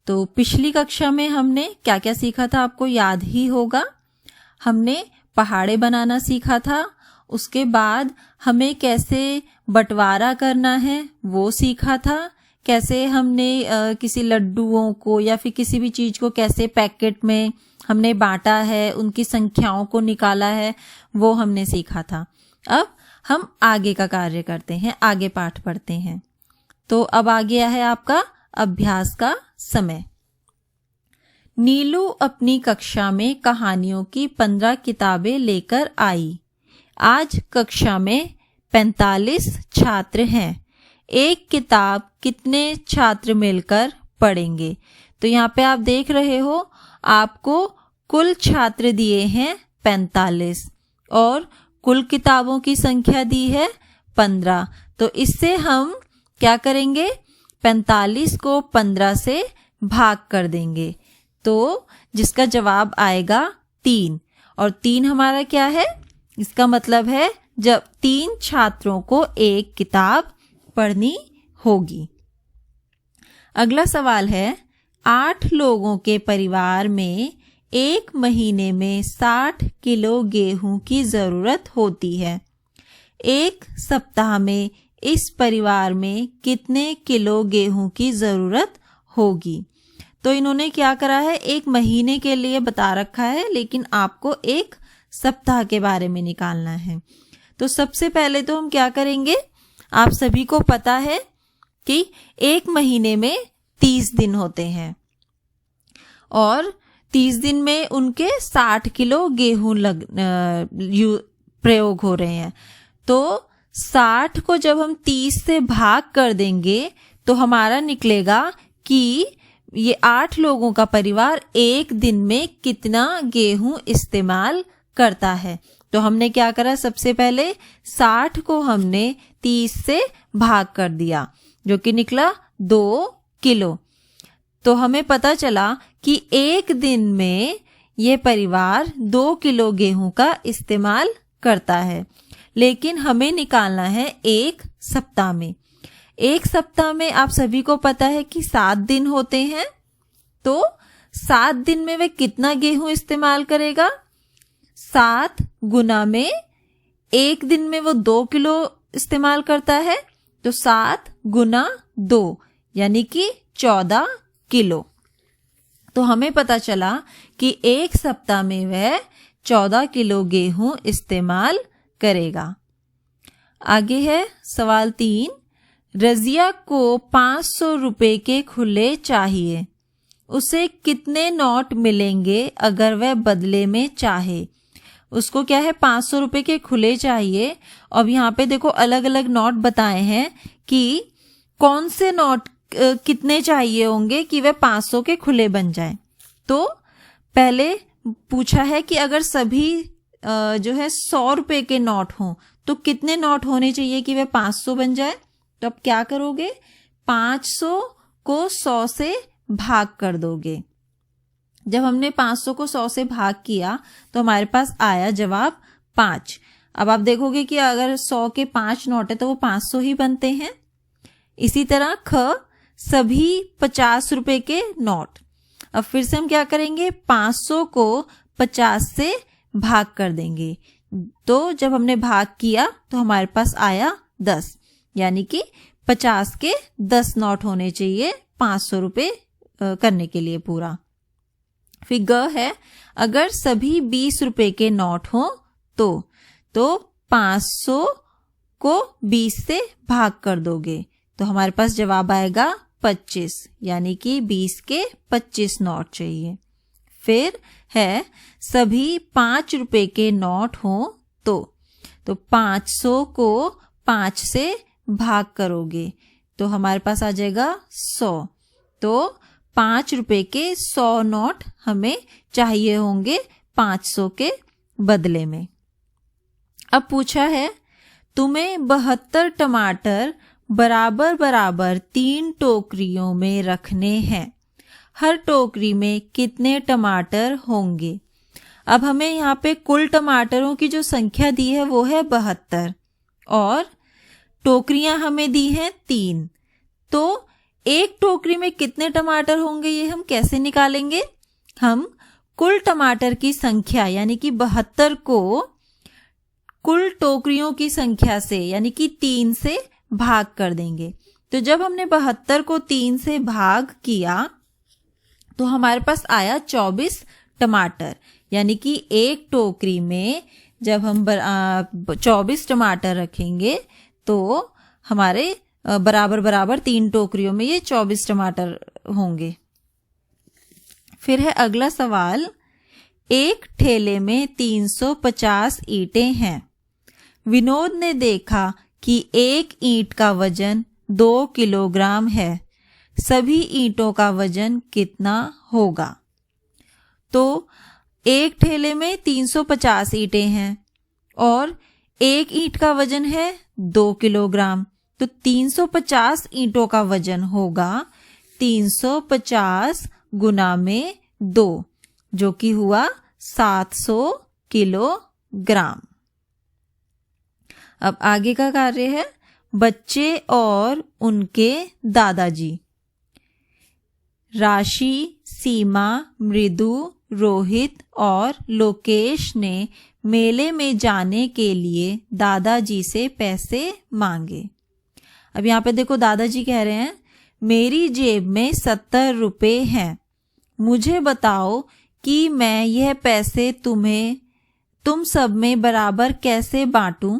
तो पिछली कक्षा में हमने क्या क्या सीखा था आपको याद ही होगा। हमने पहाड़े बनाना सीखा था, उसके बाद हमें कैसे बंटवारा करना है वो सीखा था, कैसे हमने किसी लड्डुओं को या फिर किसी भी चीज को कैसे पैकेट में हमने बांटा है, उनकी संख्याओं को निकाला है, वो हमने सीखा था। अब हम आगे का कार्य करते हैं, आगे पाठ पढ़ते हैं। तो अब आ गया है आपका अभ्यास का समय। नीलू अपनी कक्षा में कहानियों की 15 किताबें लेकर आई। आज कक्षा में 45 छात्र हैं। एक किताब कितने छात्र मिलकर पढ़ेंगे? तो यहाँ पे आप देख रहे हो, आपको कुल छात्र दिए हैं 45 और कुल किताबों की संख्या दी है 15। तो इससे हम क्या करेंगे, 45 को 15 से भाग कर देंगे, तो जिसका जवाब आएगा 3। और 3 हमारा क्या है, इसका मतलब है जब 3 छात्रों को एक किताब पढ़नी होगी। अगला सवाल है, 8 लोगों के परिवार में 1 महीने में 60 किलो गेहूं की जरूरत होती है। 1 सप्ताह में इस परिवार में कितने किलो गेहूं की जरूरत होगी? तो इन्होंने क्या करा है, 1 महीने के लिए बता रखा है, लेकिन आपको 1 सप्ताह के बारे में निकालना है। तो सबसे पहले तो हम क्या करेंगे, आप सभी को पता है कि 1 महीने में 30 दिन होते हैं और 30 दिन में उनके 60 किलो गेहूं प्रयोग हो रहे हैं। तो 60 को जब हम 30 से भाग कर देंगे तो हमारा निकलेगा कि ये 8 लोगों का परिवार 1 दिन में कितना गेहूं इस्तेमाल करता है। तो हमने क्या करा, सबसे पहले 60 को हमने 30 से भाग कर दिया जो कि निकला 2 किलो। तो हमें पता चला कि 1 दिन में ये परिवार 2 किलो गेहूं का इस्तेमाल करता है, लेकिन हमें निकालना है 1 सप्ताह में। 1 सप्ताह में आप सभी को पता है कि 7 दिन होते हैं, तो 7 दिन में वे कितना गेहूं इस्तेमाल करेगा? 7 गुना में 1 दिन में वो 2 किलो इस्तेमाल करता है, तो 7 गुना 2 यानी कि 14 किलो। तो हमें पता चला कि 1 सप्ताह में वह 14 किलो गेहूं इस्तेमाल करेगा। आगे है सवाल 3। रजिया को 500 रुपए के खुले चाहिए, उसे कितने नोट मिलेंगे अगर वह बदले में चाहे? उसको क्या है, 500 रुपए के खुले चाहिए। अब यहाँ पे देखो अलग अलग नोट बताए हैं कि कौन से नोट कितने चाहिए होंगे कि वह 500 के खुले बन जाए। तो पहले पूछा है कि अगर सभी जो है 100 रुपए के नोट हों तो कितने नोट होने चाहिए कि वह 500 बन जाए। तो अब क्या करोगे, 500 को 100 से भाग कर दोगे। जब हमने 500 को 100 से भाग किया तो हमारे पास आया जवाब 5। अब आप देखोगे कि अगर 100 के 5 नोट है तो वो 500 ही बनते हैं। इसी तरह ख, सभी 50 रुपए के नोट। अब फिर से हम क्या करेंगे, 500 को 50 से भाग कर देंगे। तो जब हमने भाग किया तो हमारे पास आया 10, यानी कि 50 के 10 नोट होने चाहिए 500 रुपए करने के लिए पूरा। फिर ग है, अगर सभी 20 रुपए के नोट हों तो 500 को 20 से भाग कर दोगे तो हमारे पास जवाब आएगा 25, यानी कि 20 के 25 नोट चाहिए। फिर है, सभी 5 रुपए के नोट हों तो 500 को 5 से भाग करोगे तो हमारे पास आ जाएगा 100। तो 5 रुपए के 100 नोट हमें चाहिए होंगे 500 के बदले में। अब पूछा है, तुम्हें 72 टमाटर बराबर बराबर 3 टोकरियों में रखने हैं, हर टोकरी में कितने टमाटर होंगे? अब हमें यहाँ पे कुल टमाटरों की जो संख्या दी है वो है 72 और टोकरियां हमें दी हैं 3। तो एक टोकरी में कितने टमाटर होंगे ये हम कैसे निकालेंगे? हम कुल टमाटर की संख्या यानी कि 72 को कुल टोकरियों की संख्या से यानी कि 3 से भाग कर देंगे। तो जब हमने 72 को 3 से भाग किया तो हमारे पास आया 24 टमाटर, यानी कि एक टोकरी में जब हम 24 टमाटर रखेंगे तो हमारे बराबर बराबर 3 टोकरियों में ये 24 टमाटर होंगे। फिर है अगला सवाल, एक ठेले में 350 ईंटें हैं। विनोद ने देखा कि एक ईंट का वजन 2 किलोग्राम है। सभी ईंटों का वजन कितना होगा? तो एक ठेले में 350 ईंटें हैं और एक ईंट का वजन है 2 किलोग्राम। तो 350 ईंटों का वजन होगा 350 गुना में 2, जो कि हुआ 700 किलोग्राम। अब आगे का कार्य है, बच्चे और उनके दादाजी। राशि, सीमा, मृदु, रोहित और लोकेश ने मेले में जाने के लिए दादाजी से पैसे मांगे। अब यहाँ पे देखो दादाजी कह रहे हैं मेरी जेब में 70 रुपए हैं, मुझे बताओ कि मैं यह पैसे तुम सब में बराबर कैसे बांटूं?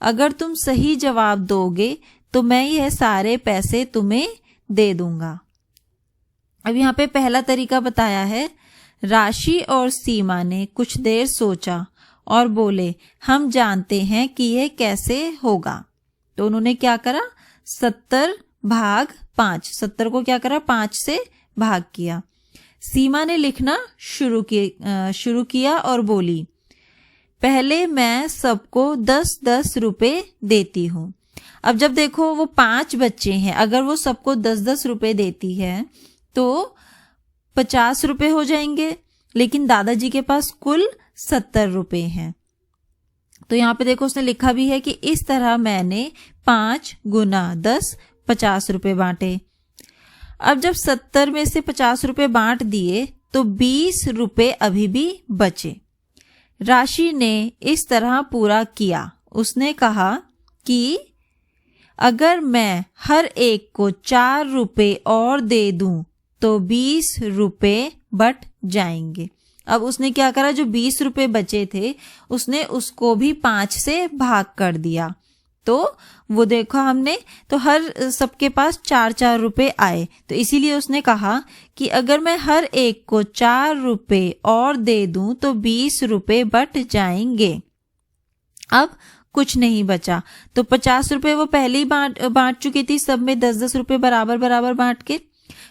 अगर तुम सही जवाब दोगे तो मैं यह सारे पैसे तुम्हें दे दूंगा। अब यहाँ पे पहला तरीका बताया है। राशि और सीमा ने कुछ देर सोचा और बोले हम जानते हैं कि यह कैसे होगा। तो उन्होंने क्या करा, 70 भाग 5, 70 को क्या करा 5 से भाग किया। सीमा ने लिखना शुरू किया और बोली पहले मैं सबको 10-10 रुपए देती हूँ। अब जब देखो वो 5 बच्चे हैं, अगर वो सबको 10-10 रुपए देती है तो 50 रुपए हो जाएंगे, लेकिन दादाजी के पास कुल 70 रुपए हैं। तो यहाँ पे देखो उसने लिखा भी है कि इस तरह मैंने 5 गुना 10 50 रुपए बांटे। अब जब 70 में से 50 रुपए बांट दिए तो 20 रुपए अभी भी बचे। राशि ने इस तरह पूरा किया। उसने कहा कि अगर मैं हर एक को 4 रुपए और दे दूं तो 20 रुपए बट जाएंगे। अब उसने क्या करा, जो 20 रुपए बचे थे उसने उसको भी 5 से भाग कर दिया। तो वो देखो हमने तो हर सबके पास 4-4 रुपए आए, तो इसीलिए उसने कहा कि अगर मैं हर एक को 4 रुपए और दे दूं तो 20 रुपए बट जाएंगे। अब कुछ नहीं बचा, तो 50 रुपए वो पहले ही बांट चुकी थी, सब में 10-10 रुपए बराबर बराबर बांट के।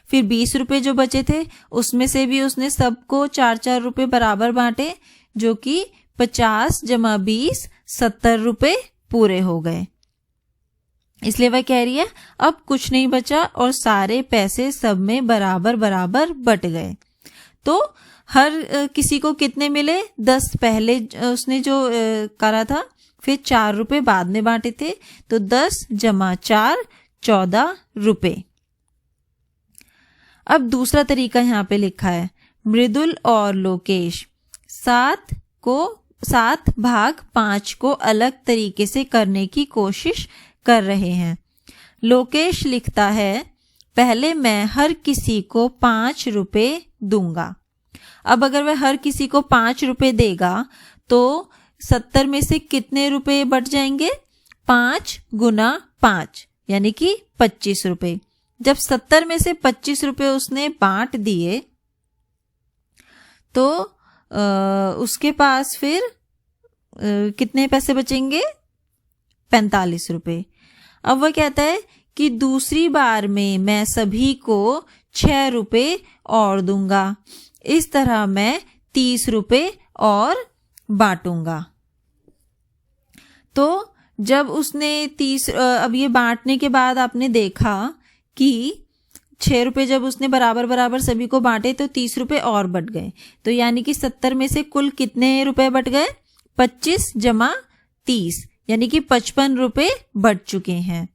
फिर 20 रुपए जो बचे थे उसमें से भी उसने सबको 4-4 रुपए बराबर बांटे, जो कि 50 जमा 20 70 रुपए पूरे हो गए। इसलिए वह कह रही है अब कुछ नहीं बचा और सारे पैसे सब में बराबर बराबर बट गए। तो हर किसी को कितने मिले, 10 पहले उसने जो करा था, फिर 4 रुपए बाद में बांटे थे, तो 10 जमा 4 14 रुपए। अब दूसरा तरीका यहाँ पे लिखा है। मृदुल और लोकेश 7 भाग 5 को अलग तरीके से करने की कोशिश कर रहे हैं। लोकेश लिखता है पहले मैं हर किसी को 5 रुपए दूंगा। अब अगर वह हर किसी को 5 रुपए देगा तो 70 में से कितने रुपए बट जाएंगे, 5 गुना 5 यानी कि 25 रुपए। जब 70 में से 25 रुपए उसने बांट दिए तो उसके पास फिर कितने पैसे बचेंगे, 45 रुपए। अब वह कहता है कि दूसरी बार में मैं सभी को 6 रुपए और दूंगा, इस तरह मैं 30 रुपए और बांटूंगा। तो जब उसने 30 अब ये बांटने के बाद आपने देखा कि 6 रुपए जब उसने बराबर बराबर सभी को बांटे तो 30 रुपए और बट गए। तो यानी कि 70 में से कुल कितने रुपए बट गए, 25 जमा 30 यानी कि 55 रुपए बच चुके हैं।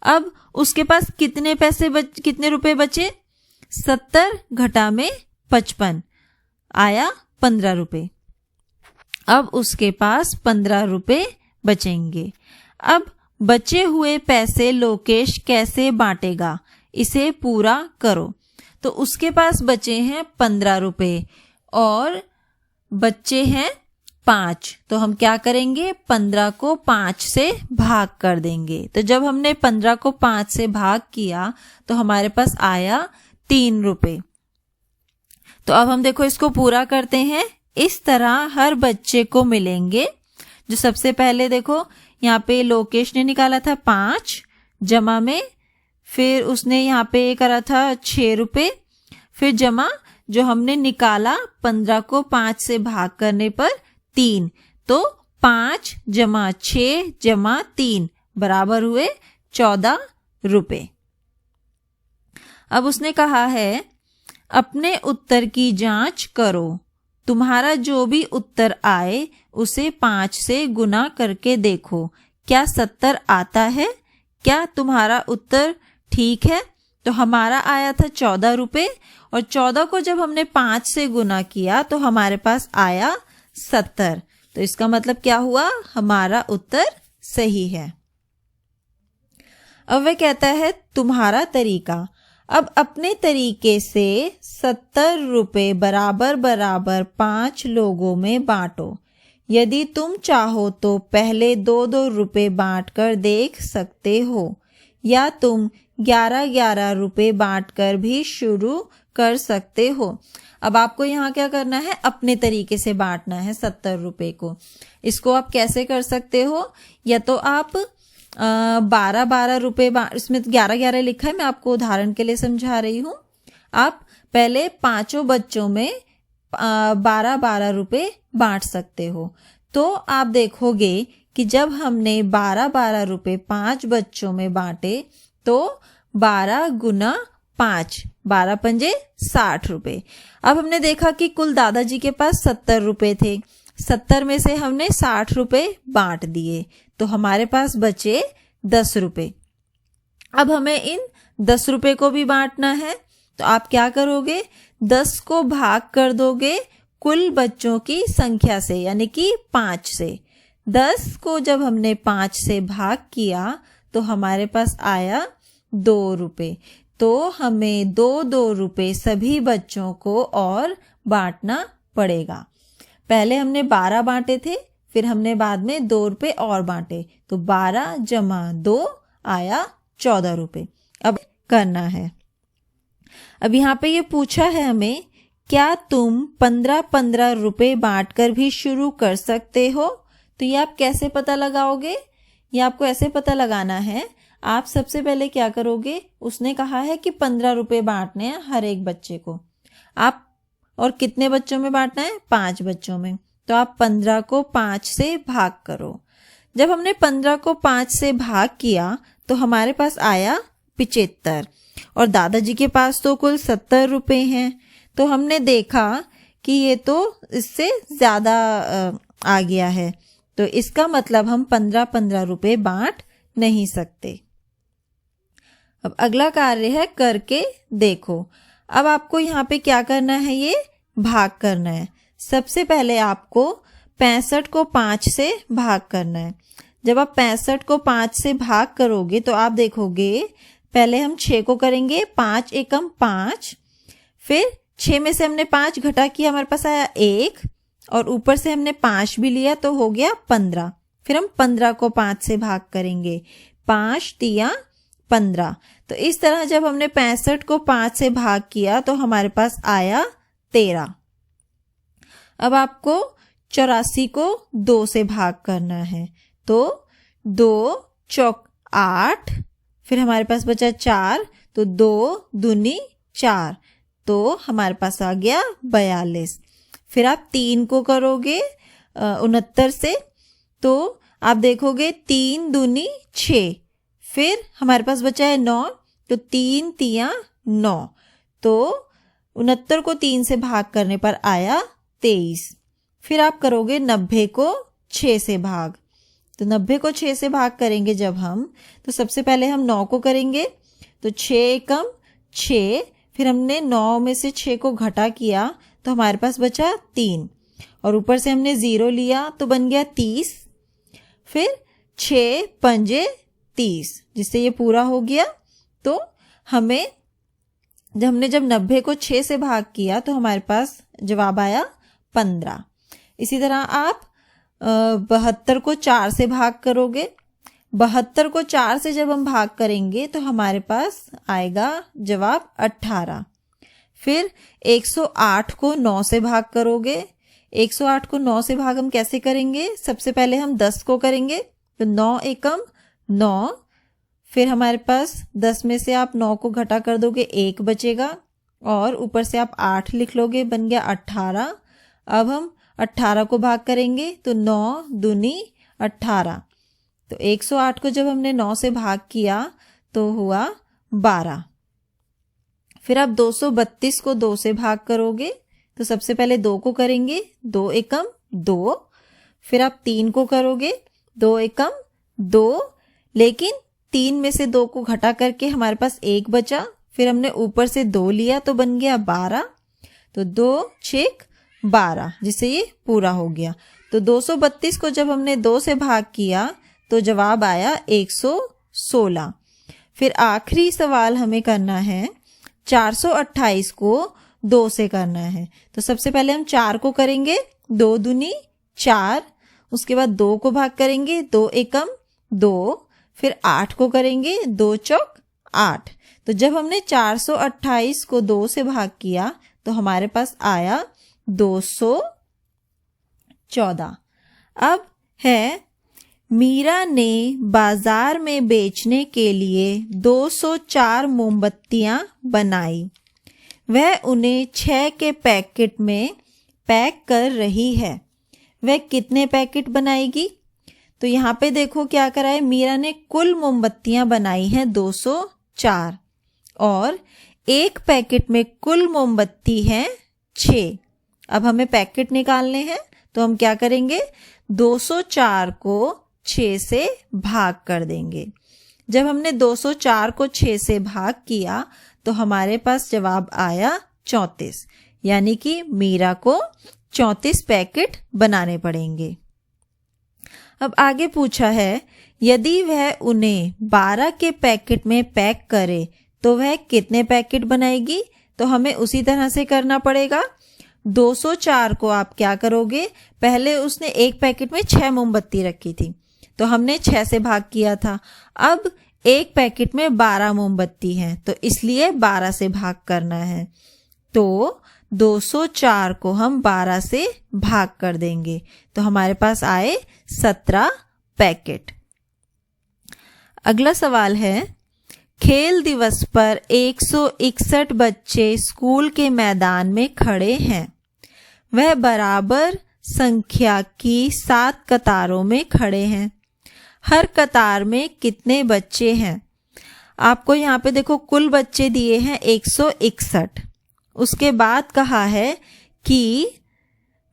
अब उसके पास कितने रुपए बचे, 70 घटा में 55 आया 15 रुपए। अब उसके पास 15 रुपए बचेंगे। अब बचे हुए पैसे लोकेश कैसे बांटेगा, इसे पूरा करो। तो उसके पास बचे हैं 15 रुपए और बच्चे हैं 5, तो हम क्या करेंगे, 15 को 5 से भाग कर देंगे। तो जब हमने 15 को 5 से भाग किया तो हमारे पास आया 3 रुपए। तो अब हम देखो इसको पूरा करते हैं। इस तरह हर बच्चे को मिलेंगे। जो सबसे पहले देखो यहाँ पे लोकेश ने निकाला था 5 जमा में, फिर उसने यहाँ पे करा था 6 रुपए, फिर जमा जो हमने निकाला 15 को 5 से भाग करने पर 3, तो 5 जमा 6 जमा 3 बराबर हुए 14 रुपए। अब उसने कहा है अपने उत्तर की जांच करो, तुम्हारा जो भी उत्तर आए उसे 5 से गुना करके देखो, क्या 70 आता है? क्या तुम्हारा उत्तर ठीक है? तो हमारा आया था 14 रुपए, और 14 को जब हमने 5 से गुना किया तो हमारे पास आया 70। तो इसका मतलब क्या हुआ, हमारा उत्तर सही है। अब वह कहता है तुम्हारा तरीका। अब अपने तरीके से 70 रुपए बराबर बराबर 5 लोगों में बांटो। यदि तुम चाहो तो पहले 2-2 रुपए बांटकर देख सकते हो, या तुम 11-11 रुपए बांटकर भी शुरू कर सकते हो। अब आपको यहाँ क्या करना है, अपने तरीके से बांटना है 70 रुपए को। इसको आप कैसे कर सकते हो, या तो आप 12-12 रुपए, इसमें 11-11 लिखा है, मैं आपको उदाहरण के लिए समझा रही हूँ। आप पहले 5 बच्चों में 12-12 रुपए बांट सकते हो। तो आप देखोगे कि जब हमने 12-12 रुपए 5 बच्चों में बांटे तो 12 गुना 5, 12 पंजे 60 रुपए। अब हमने देखा कि कुल दादाजी के पास 70 रुपए थे, 70 में से हमने 60 रुपए बांट दिए, तो हमारे पास बचे 10 रुपए। अब हमें इन 10 रुपए को भी बांटना है, तो आप क्या करोगे, 10 को भाग कर दोगे कुल बच्चों की संख्या से, यानी कि 5 से। 10 को जब हमने 5 से भाग किया तो हमारे पास आया 2 रुपए। तो हमें 2-2 रुपए सभी बच्चों को और बांटना पड़ेगा। पहले हमने 12 बांटे थे, फिर हमने बाद में 2 रुपए और बांटे, तो 12 जमा 2 आया 14 रुपए। अब करना है। अब यहाँ पे ये पूछा है हमें, क्या तुम 15-15 रुपए बांटकर भी शुरू कर सकते हो? तो ये आप कैसे पता लगाओगे? ये आपको ऐसे पता लगाना है, आप सबसे पहले क्या करोगे, उसने कहा है कि 15 रुपए बांटने हैं हर एक बच्चे को। आप और कितने बच्चों में बांटना है, 5 बच्चों में। तो आप 15 को 5 से भाग करो। जब हमने 15 को 5 से भाग किया तो हमारे पास आया 75, और दादाजी के पास तो कुल 70 रुपए हैं। तो हमने देखा कि ये तो इससे ज्यादा आ गया है, तो इसका मतलब हम 15-15 रुपए बांट नहीं सकते। अब अगला कार्य है करके देखो। अब आपको यहाँ पे क्या करना है, ये भाग करना है। सबसे पहले आपको 65 को 5 से भाग करना है। जब आप 65 को 5 से भाग करोगे तो आप देखोगे, पहले हम 6 को करेंगे, 5 एकम 5, फिर 6 में से हमने 5 घटा किया, हमारे पास आया 1, और ऊपर से हमने 5 भी लिया तो हो गया 15। फिर हम 15 को 5 से भाग करेंगे, 5 तिया 15। तो इस तरह जब हमने 65 को 5 से भाग किया तो हमारे पास आया 13। अब आपको 84 को 2 से भाग करना है, तो 2 चौक 8, फिर हमारे पास बचा 4, तो 2 दूनी 4, तो हमारे पास आ गया 42। फिर आप 3 को करोगे 69 से, तो आप देखोगे 3 दूनी 6, फिर हमारे पास बचा है 9, तो 3 तिया 9, तो 69 को 3 से भाग करने पर आया 23। फिर आप करोगे 90 को 6 से भाग, तो 90 को 6 से भाग करेंगे जब हम, तो सबसे पहले हम 9 को करेंगे, तो 6 एकम 6, फिर हमने 9 में से 6 को घटा किया तो हमारे पास बचा 3, और ऊपर से हमने 0 लिया तो बन गया 30, फिर 6 पंजे 30, जिससे ये पूरा हो गया। तो हमें जब 90 को 6 से भाग किया तो हमारे पास जवाब आया 15। इसी तरह आप 72 को 4 से भाग करोगे, 72 को 4 से जब हम भाग करेंगे तो हमारे पास आएगा जवाब 18। फिर 108 को 9 से भाग करोगे, 108 को 9 से भाग हम कैसे करेंगे, सबसे पहले हम 10 को करेंगे, तो 9 एकम 9, फिर हमारे पास 10 में से आप 9 को घटा कर दोगे, 1 बचेगा, और ऊपर से आप 8 लिख लोगे, बन गया 18। अब हम 18 को भाग करेंगे, तो 9 दूनी 18, तो 108 को जब हमने 9 से भाग किया तो हुआ 12। फिर आप 232 को 2 से भाग करोगे, तो सबसे पहले 2 को करेंगे, 2 एकम 2, फिर आप 3 को करोगे, 2 एकम 2, लेकिन 3 में से 2 को घटा करके हमारे पास 1 बचा, फिर हमने ऊपर से 2 लिया तो बन गया 12, तो 2 6 12, जिससे ये पूरा हो गया। तो 232 को जब हमने 2 से भाग किया तो जवाब आया 116। फिर आखिरी सवाल हमें करना है 428 को 2 से करना है। तो सबसे पहले हम 4 को करेंगे, 2 दूनी 4, उसके बाद 2 को भाग करेंगे, 2 एकम 2, फिर 8 को करेंगे, 2 चौक 8। तो जब हमने 428 को 2 से भाग किया तो हमारे पास आया 214। अब है मीरा ने बाजार में बेचने के लिए 204 मोमबत्तियां बनाई। वह उन्हें 6 के पैकेट में पैक कर रही है। वह कितने पैकेट बनाएगी? तो यहाँ पे देखो क्या करा है, मीरा ने कुल मोमबत्तियां बनाई हैं 204 और एक पैकेट में कुल मोमबत्ती है 6। अब हमें पैकेट निकालने हैं तो हम क्या करेंगे, 204 को 6 से भाग कर देंगे। जब हमने 204 को 6 से भाग किया तो हमारे पास जवाब आया 34, यानी कि मीरा को 34 पैकेट बनाने पड़ेंगे। अब आगे पूछा है, यदि वह उन्हें 12 के पैकेट में पैक करे तो वह कितने पैकेट बनाएगी? तो हमें उसी तरह से करना पड़ेगा। 204 को आप क्या करोगे, पहले उसने एक पैकेट में 6 मोमबत्ती रखी थी तो हमने 6 से भाग किया था। अब एक पैकेट में 12 मोमबत्ती हैं तो इसलिए 12 से भाग करना है। तो 204 को हम 12 से भाग कर देंगे तो हमारे पास आए 17 पैकेट। अगला सवाल है, खेल दिवस पर 161 बच्चे स्कूल के मैदान में खड़े हैं। वह बराबर संख्या की 7 कतारों में खड़े हैं। हर कतार में कितने बच्चे हैं? आपको यहाँ पे देखो कुल बच्चे दिए हैं 161। उसके बाद कहा है कि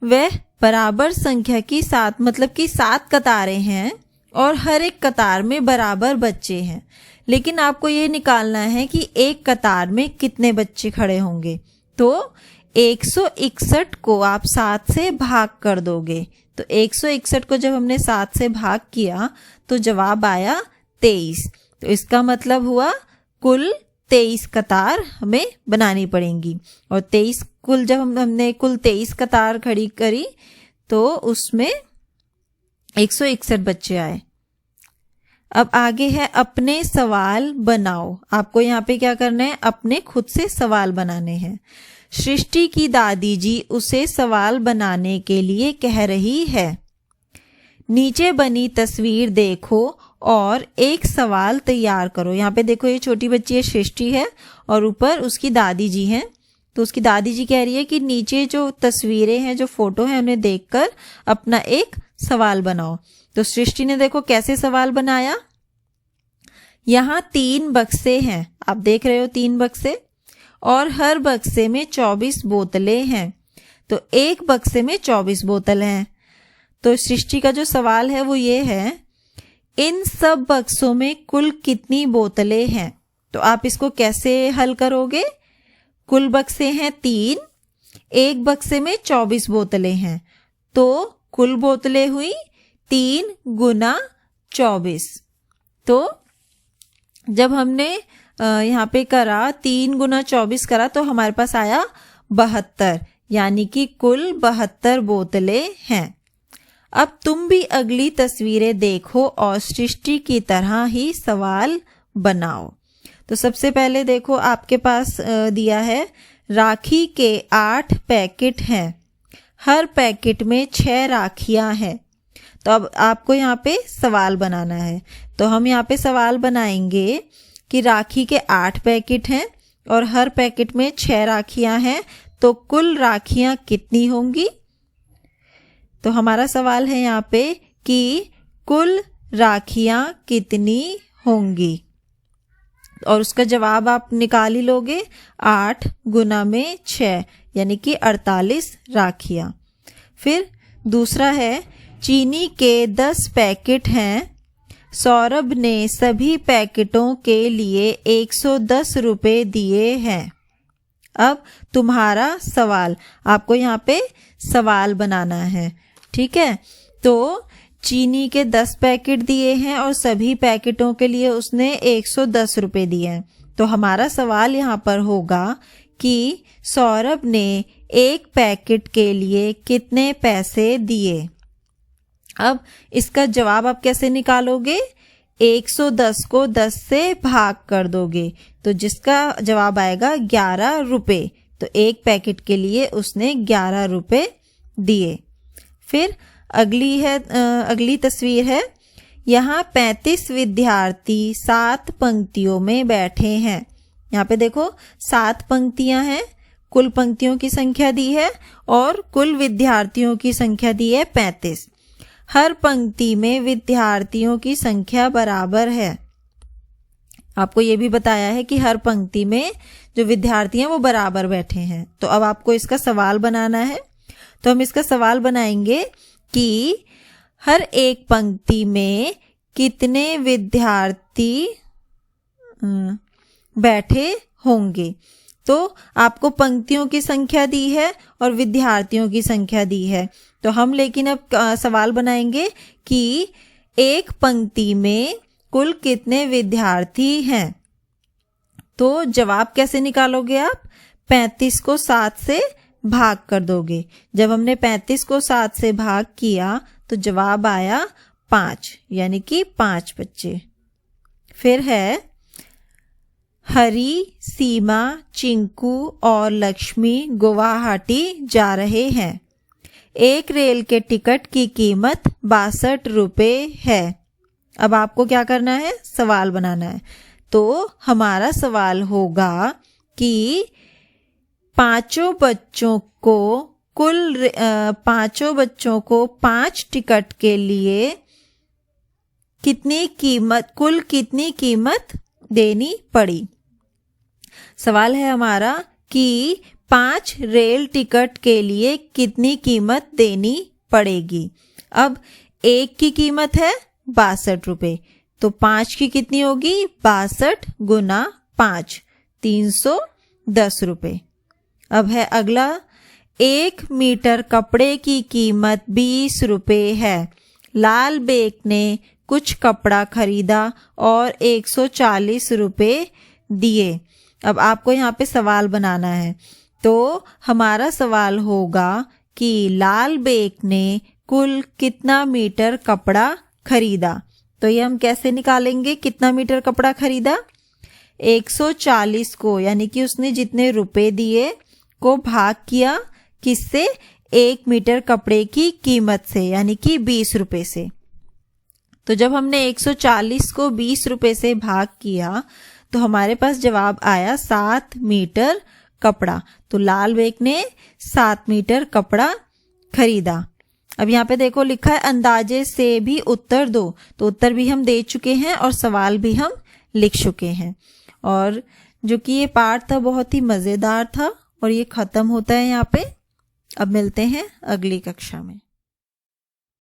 वह बराबर संख्या की 7, मतलब कि 7 कतारें हैं और हर एक कतार में बराबर बच्चे हैं। लेकिन आपको ये निकालना है कि एक कतार में कितने बच्चे खड़े होंगे। तो 161 को आप 7 से भाग कर दोगे। तो 161 को जब हमने 7 से भाग किया तो जवाब आया 23। तो इसका मतलब हुआ कुल 23 कतार हमें बनानी पड़ेंगी। और 23 कुल जब हमने कुल 23 कतार खड़ी करी तो उसमें 161 बच्चे आए। अब आगे है अपने सवाल बनाओ। आपको यहाँ पे क्या करना है, अपने खुद से सवाल बनाने हैं। सृष्टि की दादी जी उसे सवाल बनाने के लिए कह रही है। नीचे बनी तस्वीर देखो और एक सवाल तैयार करो। यहाँ पे देखो ये छोटी बच्ची है सृष्टि है और ऊपर उसकी दादी जी हैं। तो उसकी दादी जी कह रही है कि नीचे जो तस्वीरें हैं, जो फोटो है, उन्हें देखकर अपना एक सवाल बनाओ। तो सृष्टि ने देखो कैसे सवाल बनाया। यहाँ 3 बक्से हैं, आप देख रहे हो 3 बक्से, और हर बक्से में 24 बोतलें हैं। तो एक बक्से में 24 बोतल हैं। तो सृष्टि का जो सवाल है वो ये है, इन सब बक्सों में कुल कितनी बोतलें हैं? तो आप इसको कैसे हल करोगे? कुल बक्से हैं 3, एक बक्से में 24 बोतलें हैं, तो कुल बोतलें हुई 3 गुना 24। तो जब हमने यहाँ पे करा 3 गुना 24 करा तो हमारे पास आया 72, यानी कि कुल 72 बोतलें हैं। अब तुम भी अगली तस्वीरें देखो और सृष्टि की तरह ही सवाल बनाओ। तो सबसे पहले देखो आपके पास दिया है राखी के 8 पैकेट हैं, हर पैकेट में 6 राखियां हैं। तो अब आपको यहाँ पे सवाल बनाना है। तो हम यहाँ पे सवाल बनाएंगे कि राखी के 8 पैकेट हैं और हर पैकेट में 6 राखियां हैं, तो कुल राखियां कितनी होंगी? तो हमारा सवाल है यहाँ पे कि कुल राखियां कितनी होंगी, और उसका जवाब आप निकाल ही लोगे। 8 गुना में 6 यानी कि 48 राखियां। फिर दूसरा है चीनी के 10 पैकेट हैं, सौरभ ने सभी पैकेटों के लिए 110 रुपए दिए हैं। अब तुम्हारा सवाल, आपको यहाँ पे सवाल बनाना है, ठीक है। तो चीनी के 10 पैकेट दिए हैं और सभी पैकेटों के लिए उसने 110 रुपए दिए हैं। तो हमारा सवाल यहाँ पर होगा कि सौरभ ने एक पैकेट के लिए कितने पैसे दिए। अब इसका जवाब आप कैसे निकालोगे? 110 को 10 से भाग कर दोगे तो जिसका जवाब आएगा 11 रुपए। तो एक पैकेट के लिए उसने 11 रुपए दिए। फिर अगली तस्वीर है। यहाँ 35 विद्यार्थी 7 पंक्तियों में बैठे हैं। यहाँ पे देखो 7 पंक्तियां हैं, कुल पंक्तियों की संख्या दी है और कुल विद्यार्थियों की संख्या दी है 35। हर पंक्ति में विद्यार्थियों की संख्या बराबर है। आपको ये भी बताया है कि हर पंक्ति में जो विद्यार्थी हैं वो बराबर बैठे हैं। तो अब आपको इसका सवाल बनाना है। तो हम इसका सवाल बनाएंगे कि हर एक पंक्ति में कितने विद्यार्थी बैठे होंगे। तो आपको पंक्तियों की संख्या दी है और विद्यार्थियों की संख्या दी है। तो हम लेकिन अब सवाल बनाएंगे कि एक पंक्ति में कुल कितने विद्यार्थी हैं। तो जवाब कैसे निकालोगे आप? 35 को 7 से भाग कर दोगे। जब हमने 35 को 7 से भाग किया तो जवाब आया 5, यानी कि 5 बच्चे। फिर है हरी, सीमा, चिंकू और लक्ष्मी गुवाहाटी जा रहे हैं। एक रेल के टिकट की कीमत 62 रुपए है। अब आपको क्या करना है? सवाल बनाना है। तो हमारा सवाल होगा कि पांचों बच्चों को 5 टिकट के लिए कुल कितनी कीमत देनी पड़ी। सवाल है हमारा कि 5 रेल टिकट के लिए कितनी कीमत देनी पड़ेगी। अब एक की कीमत है 62 रुपए, तो 5 की कितनी होगी? 62 गुना 5, 310 रुपए। अब है अगला, 1 मीटर कपड़े की कीमत 20 रुपए है। लाल बेग ने कुछ कपड़ा खरीदा और 140 रुपए दिए। अब आपको यहाँ पे सवाल बनाना है। तो हमारा सवाल होगा कि लाल बेग ने कुल कितना मीटर कपड़ा खरीदा। तो ये हम कैसे निकालेंगे कितना मीटर कपड़ा खरीदा? 140 को, यानी कि उसने जितने रुपए दिए को भाग किया किससे? 1 मीटर कपड़े की कीमत से, यानी कि 20 रुपए से। तो जब हमने 140 को 20 रुपए से भाग किया तो हमारे पास जवाब आया 7 मीटर कपड़ा। तो लाल बेग ने 7 मीटर कपड़ा खरीदा। अब यहाँ पे देखो लिखा है अंदाजे से भी उत्तर दो। तो उत्तर भी हम दे चुके हैं और सवाल भी हम लिख चुके हैं। और जो कि ये पार्ट था बहुत ही मजेदार था और ये खत्म होता है यहाँ पे। अब मिलते हैं अगली कक्षा में।